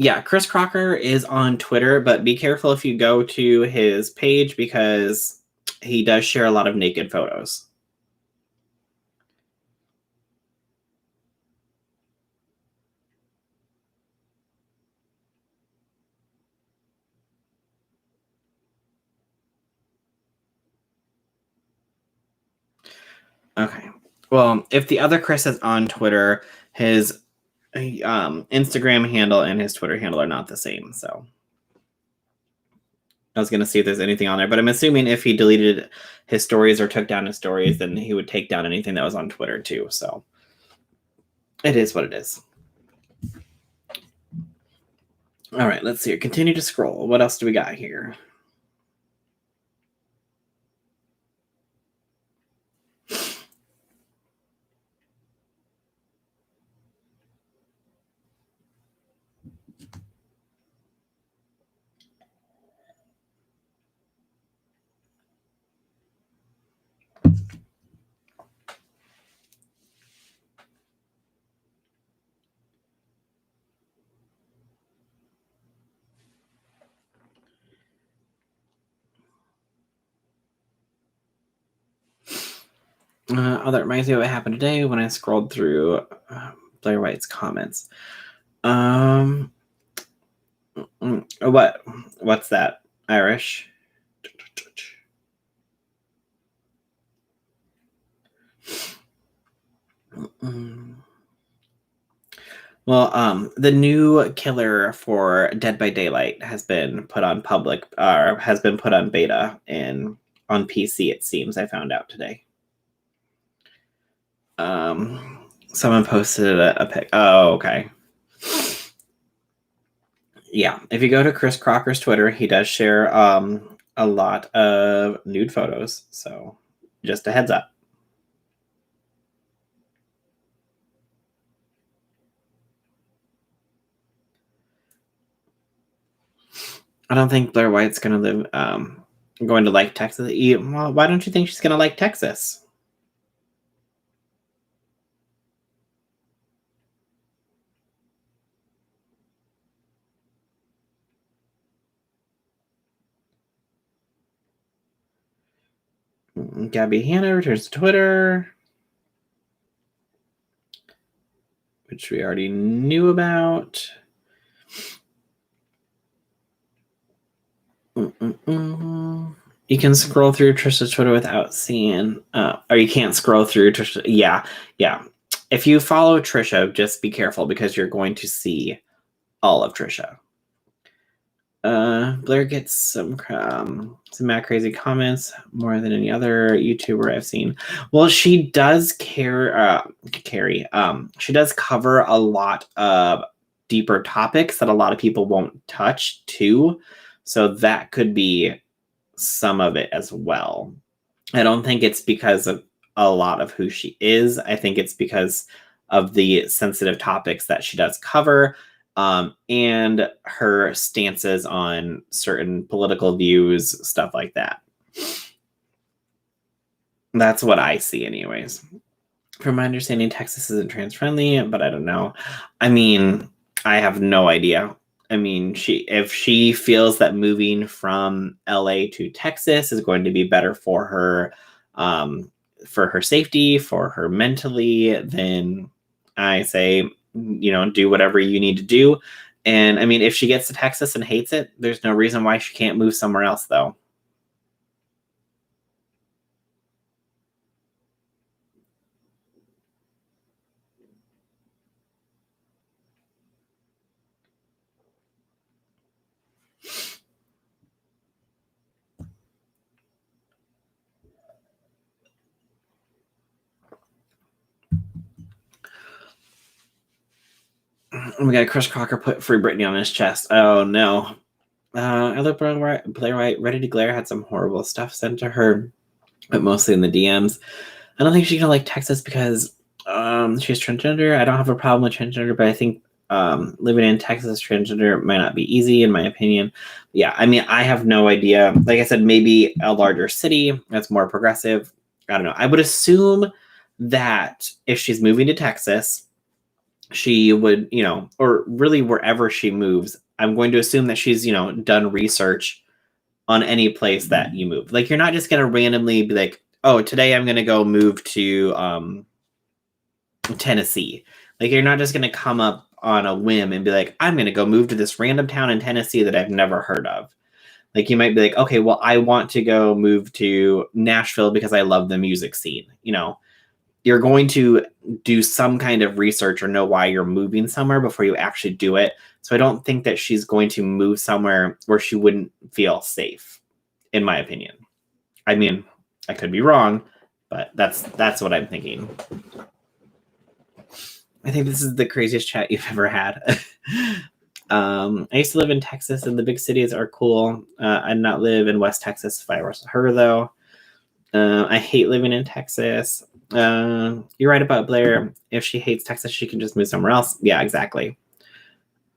Yeah, Chris Crocker is on Twitter, but be careful if you go to his page because he does share a lot of naked photos. Okay. Well, if the other Chris is on Twitter, his Instagram handle and his Twitter handle are not the same. So I was going to see if there's anything on there, but I'm assuming if he deleted his stories or took down his stories, then he would take down anything that was on Twitter too. So it is what it is. All right, let's see. Continue to scroll. What else do we got here? Oh, that reminds me of what happened today when I scrolled through Blair White's comments. What's that? Irish? Well, the new killer for Dead by Daylight has been put on has been put on beta and on PC, it seems. I found out today. Someone posted a pic. Oh, okay. Yeah, if you go to Chris Crocker's Twitter, he does share a lot of nude photos. So just a heads up. I don't think Blair White's going to live, going to like Texas. Well, why don't you think she's going to like Texas? Gabby Hanna returns to Twitter, which we already knew about. You can scroll through Trisha's Twitter without seeing, or you can't scroll through Trisha. Yeah. If you follow Trisha, just be careful because you're going to see all of Trisha. Blair gets some mad crazy comments more than any other YouTuber I've seen. Well, she does carry. She does cover a lot of deeper topics that a lot of people won't touch too. So that could be some of it as well. I don't think it's because of a lot of who she is. I think it's because of the sensitive topics that she does cover, and her stances on certain political views, stuff like that. That's what I see anyways. From my understanding, Texas isn't trans friendly, but I don't know. I mean, I have no idea. I mean, if she feels that moving from LA to Texas is going to be better for her safety, for her mentally, then I say, do whatever you need to do. And I mean, if she gets to Texas and hates it, there's no reason why she can't move somewhere else, though. Oh my god, Chris Crocker put Free Britney on his chest. Oh no. I look Blair White, Ready to Glare had some horrible stuff sent to her, but mostly in the DMs. I don't think she's gonna like Texas because she's transgender. I don't have a problem with transgender, but I think living in Texas transgender might not be easy, in my opinion. Yeah, I mean, I have no idea. Like I said, maybe a larger city that's more progressive. I don't know. I would assume that if she's moving to Texas, she would, or really wherever she moves, I'm going to assume that she's, done research on any place that you move. Like, you're not just going to randomly be like, oh, today I'm going to go move to Tennessee. Like, you're not just going to come up on a whim and be like, I'm going to go move to this random town in Tennessee that I've never heard of. Like, you might be like, okay, well, I want to go move to Nashville because I love the music scene. You're going to do some kind of research or know why you're moving somewhere before you actually do it. So I don't think that she's going to move somewhere where she wouldn't feel safe, in my opinion. I mean, I could be wrong, but that's what I'm thinking. I think this is the craziest chat you've ever had. I used to live in Texas, and the big cities are cool. I'd not live in West Texas if I was her, though. I hate living in Texas. You're right about Blair. If she hates Texas, she can just move somewhere else. Yeah, exactly.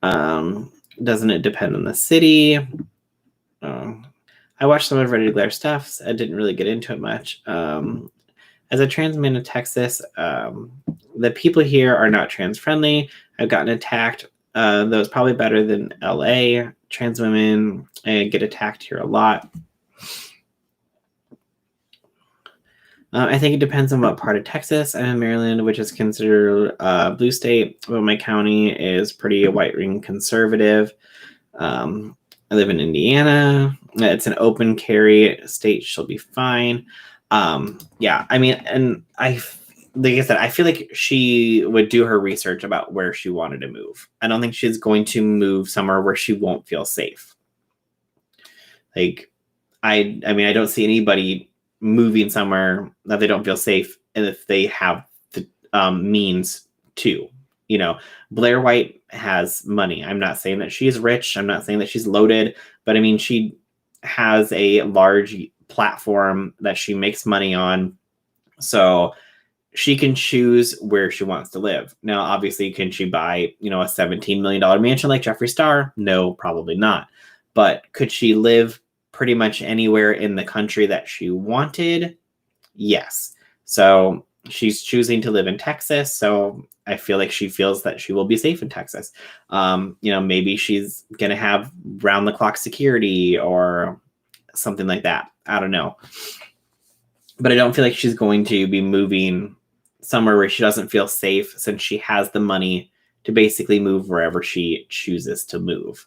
Doesn't it depend on the city? I watched some of Ready to Glare stuff. I didn't really get into it much. As a trans man in Texas, the people here are not trans friendly. I've gotten attacked. Though it's probably better than LA. Trans women get attacked here a lot. I think it depends on what part of Texas. I'm in Maryland, which is considered a blue state, but my county is pretty white ring conservative. I live in Indiana. It's an open carry state. She'll be fine. Yeah, I mean, and like I said, I feel like she would do her research about where she wanted to move. I don't think she's going to move somewhere where she won't feel safe. Like, I mean, I don't see anybody moving somewhere that they don't feel safe, and if they have the means to. You know, Blair White has money. I'm not saying that she's rich. I'm not saying that she's loaded, but I mean, she has a large platform that she makes money on. So she can choose where she wants to live. Now, obviously, can she buy, a $17 million mansion like Jeffree Star? No, probably not. But could she live pretty much anywhere in the country that she wanted? Yes. So she's choosing to live in Texas. So I feel like she feels that she will be safe in Texas. Maybe she's going to have round the clock security or something like that. I don't know. But I don't feel like she's going to be moving somewhere where she doesn't feel safe, since she has the money to basically move wherever she chooses to move.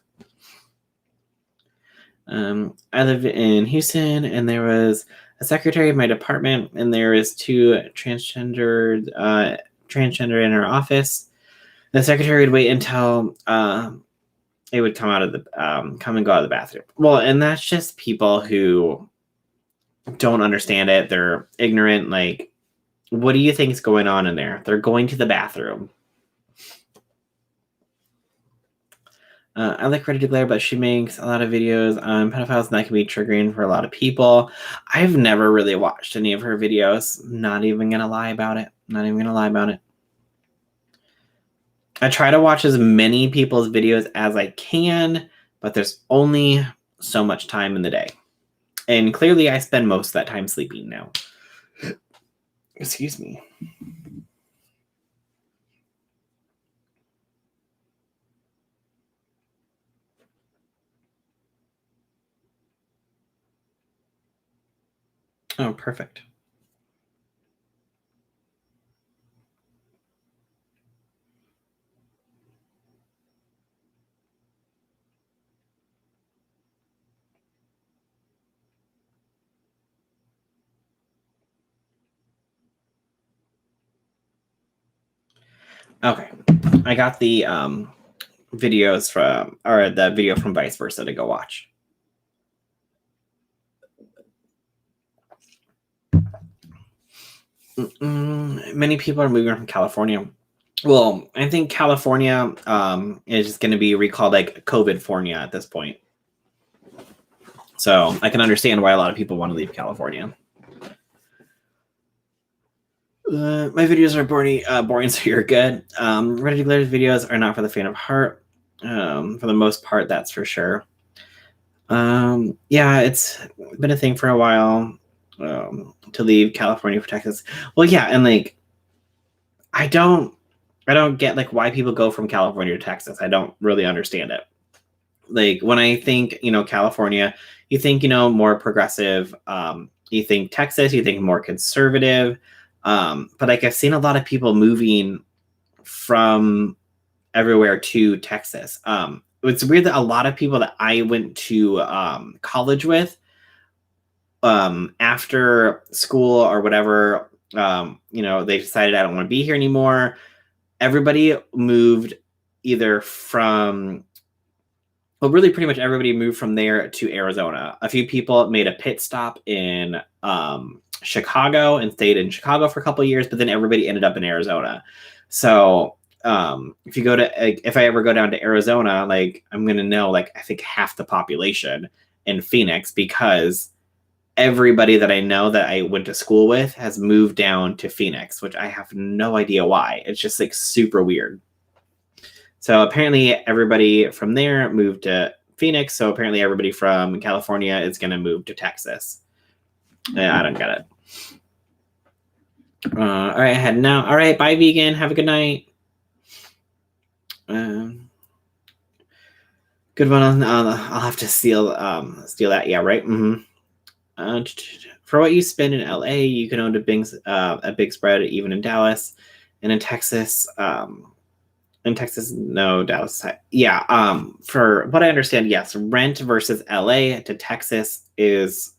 I live in Houston, and there was a secretary of my department, and there was two transgender in her office. The secretary would wait until it would come and go out of the bathroom. Well, and that's just people who don't understand it. They're ignorant. Like, what do you think is going on in there? They're going to the bathroom. I like Ready to Glare, but she makes a lot of videos on pedophiles, and that can be triggering for a lot of people. I've never really watched any of her videos. Not even going to lie about it. I try to watch as many people's videos as I can, but there's only so much time in the day. And clearly I spend most of that time sleeping now. Excuse me. Oh, perfect. Okay. I got the videos the video from Vice Versa to go watch. Many people are moving from California. Well, I think California is going to be recalled like COVID-fornia at this point. So I can understand why a lot of people want to leave California. My videos are boring, so you're good. Ready to Glare videos are not for the faint of heart. For the most part, that's for sure. Yeah, it's been a thing for a while to leave California for Texas. Well, yeah, and like I don't get like why people go from California to Texas. I don't really understand it. Like when I think, California, you think, more progressive. You think Texas, you think more conservative. But like I've seen a lot of people moving from everywhere to Texas. It's weird that a lot of people that I went to college with after school or whatever, they decided I don't want to be here anymore. Everybody moved either from, well, really pretty much everybody moved from there to Arizona. A few people made a pit stop in Chicago and stayed in Chicago for a couple of years, but then everybody ended up in Arizona. So if I ever go down to Arizona, like I'm going to know, like, I think half the population in Phoenix, because everybody that I know that I went to school with has moved down to Phoenix, which I have no idea why. It's just like super weird. So apparently everybody from there moved to Phoenix. So apparently everybody from California is going to move to Texas. Yeah, I don't get it. All right, heading now. All right, bye, vegan. Have a good night. Good one. I'll have to steal that. Yeah, right. Mm-hmm. For what you spend in LA, you can own a big spread even in Dallas. And in Texas, no, Dallas. Yeah. For what I understand, yes, rent versus LA to Texas is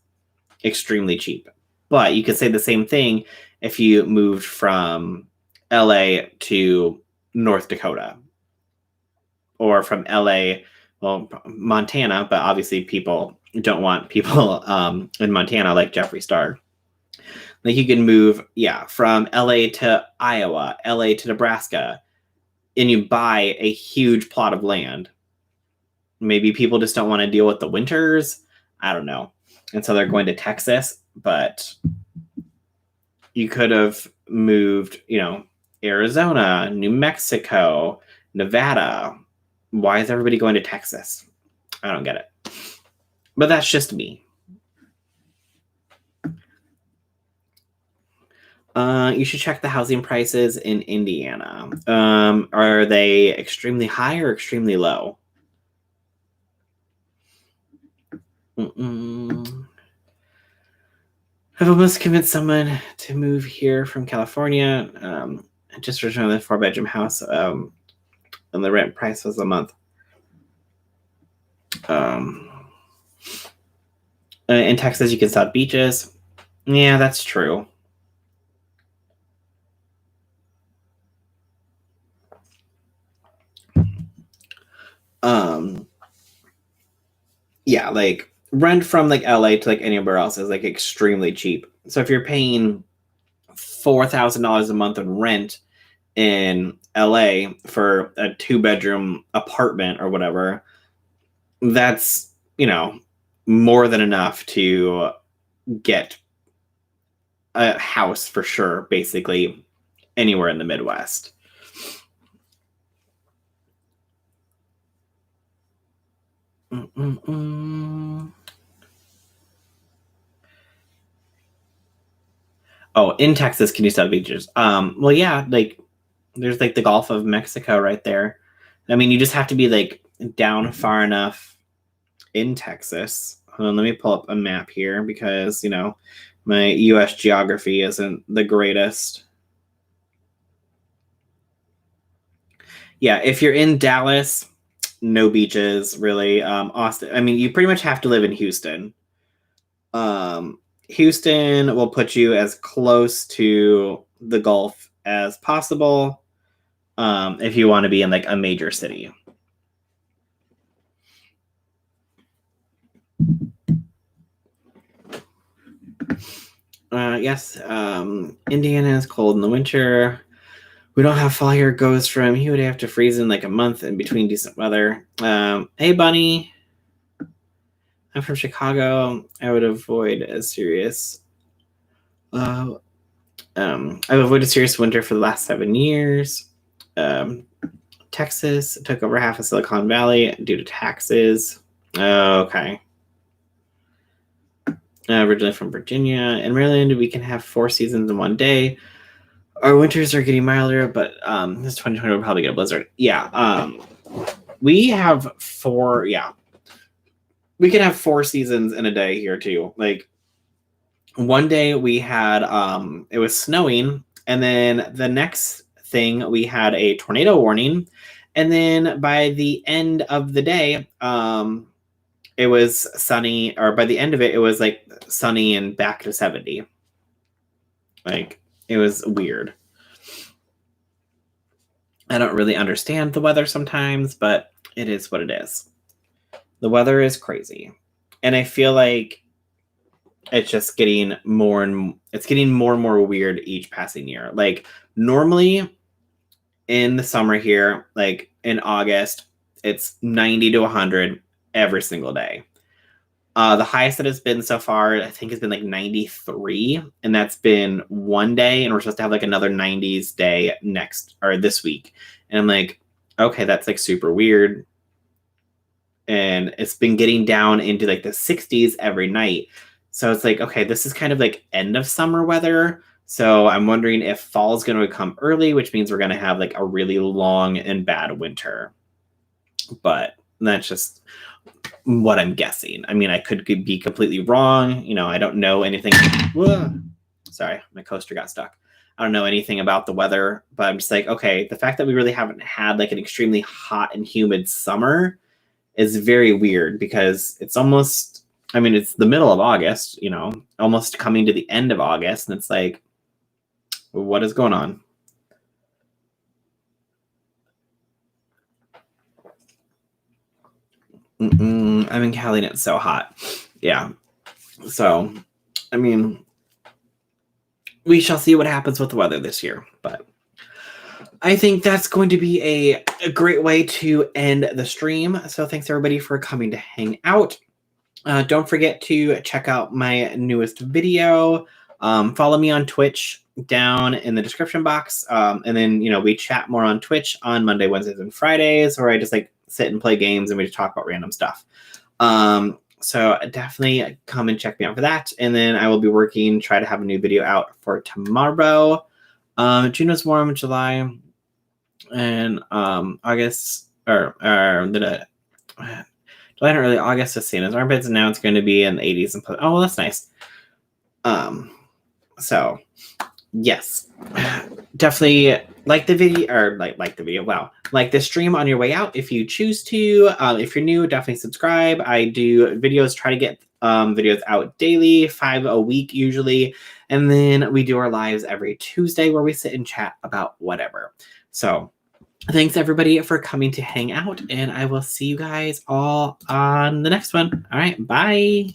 extremely cheap. But you could say the same thing if you moved from LA to North Dakota or from LA, well, Montana, but obviously people don't want people in Montana like Jeffree Star. Like you can move, yeah, from LA to Iowa, LA to Nebraska, and you buy a huge plot of land. Maybe people just don't want to deal with the winters. I don't know. And so they're going to Texas, but you could have moved, Arizona, New Mexico, Nevada. Why is everybody going to Texas? I don't get it. But that's just me. You should check the housing prices in Indiana. Are they extremely high or extremely low? I've almost convinced someone to move here from California. Just returned a 4-bedroom house, and the rent price was a month. In Texas, you can sell beaches. Yeah, that's true. Yeah, like rent from like LA to like anywhere else is like extremely cheap. So if you're paying $4,000 a month in rent in LA for a 2-bedroom apartment or whatever, that's, more than enough to get a house for sure, basically anywhere in the Midwest. Oh, in Texas, can you sell beaches? Well, yeah, like there's like the Gulf of Mexico right there. I mean, you just have to be like down far enough in Texas. Hold on, let me pull up a map here because, my US geography isn't the greatest. Yeah, if you're in Dallas, no beaches really. Austin, I mean, you pretty much have to live in Houston. Houston will put you as close to the Gulf as possible if you want to be in like a major city. Yes, Indiana is cold in the winter. We don't have fall here. Goes from he would have to freeze in like a month in between decent weather. Hey, Bunny. I'm from Chicago. I would avoid a serious. I've avoided serious winter for the last 7 years. Texas took over half of Silicon Valley due to taxes. Okay. Originally from Virginia. In Maryland, we can have 4 seasons in one day. Our winters are getting milder, but this 2020 will probably get a blizzard. Yeah. We have 4. Yeah. We can have 4 seasons in a day here too. Like one day we had it was snowing, and then the next thing we had a tornado warning, and then by the end of the day it was sunny, or by the end of it was like sunny and back to 70. Like it was weird. I don't really understand the weather sometimes, but it is what it is. The weather is crazy, and I feel like it's just getting more and more weird each passing year. Like normally in the summer here, like in August, it's 90 to 100 every single day. The highest that it's been so far, I think, has been like 93, and that's been one day, and we're supposed to have like another 90s day this week. And I'm like, okay, that's like super weird. And it's been getting down into like the 60s every night. So it's like, okay, this is kind of like end of summer weather. So I'm wondering if fall is going to come early, which means we're going to have like a really long and bad winter. But that's just what I'm guessing. I mean, I could be completely wrong. You know, I don't know anything. Whoa. Sorry, my coaster got stuck. I don't know anything about the weather, but I'm just like, okay, the fact that we really haven't had like an extremely hot and humid summer is very weird because it's almost, I mean, it's the middle of August, you know, almost coming to the end of August. And it's like, what is going on? I'm in Cali and it's so hot. Yeah. So, I mean, we shall see what happens with the weather this year, but I think that's going to be a great way to end the stream. So thanks everybody for coming to hang out. Don't forget to check out my newest video. Follow me on Twitch down in the description box. And then, you know, we chat more on Twitch on Monday, Wednesdays, and Fridays, where I just like sit and play games and we just talk about random stuff. So definitely come and check me out for that. And then I will be working, try to have a new video out for tomorrow. June is warm, July, and August, or July and early August is seen as armpits, and now it's going to be in the 80s. And oh, well, that's nice. So yes, definitely like the video, or like the video. Wow, like the stream on your way out if you choose to. If you're new, definitely subscribe. I do videos, try to get videos out daily, 5 a week usually, and then we do our lives every Tuesday where we sit and chat about whatever. So thanks everybody for coming to hang out, and I will see you guys all on the next one. All right, bye.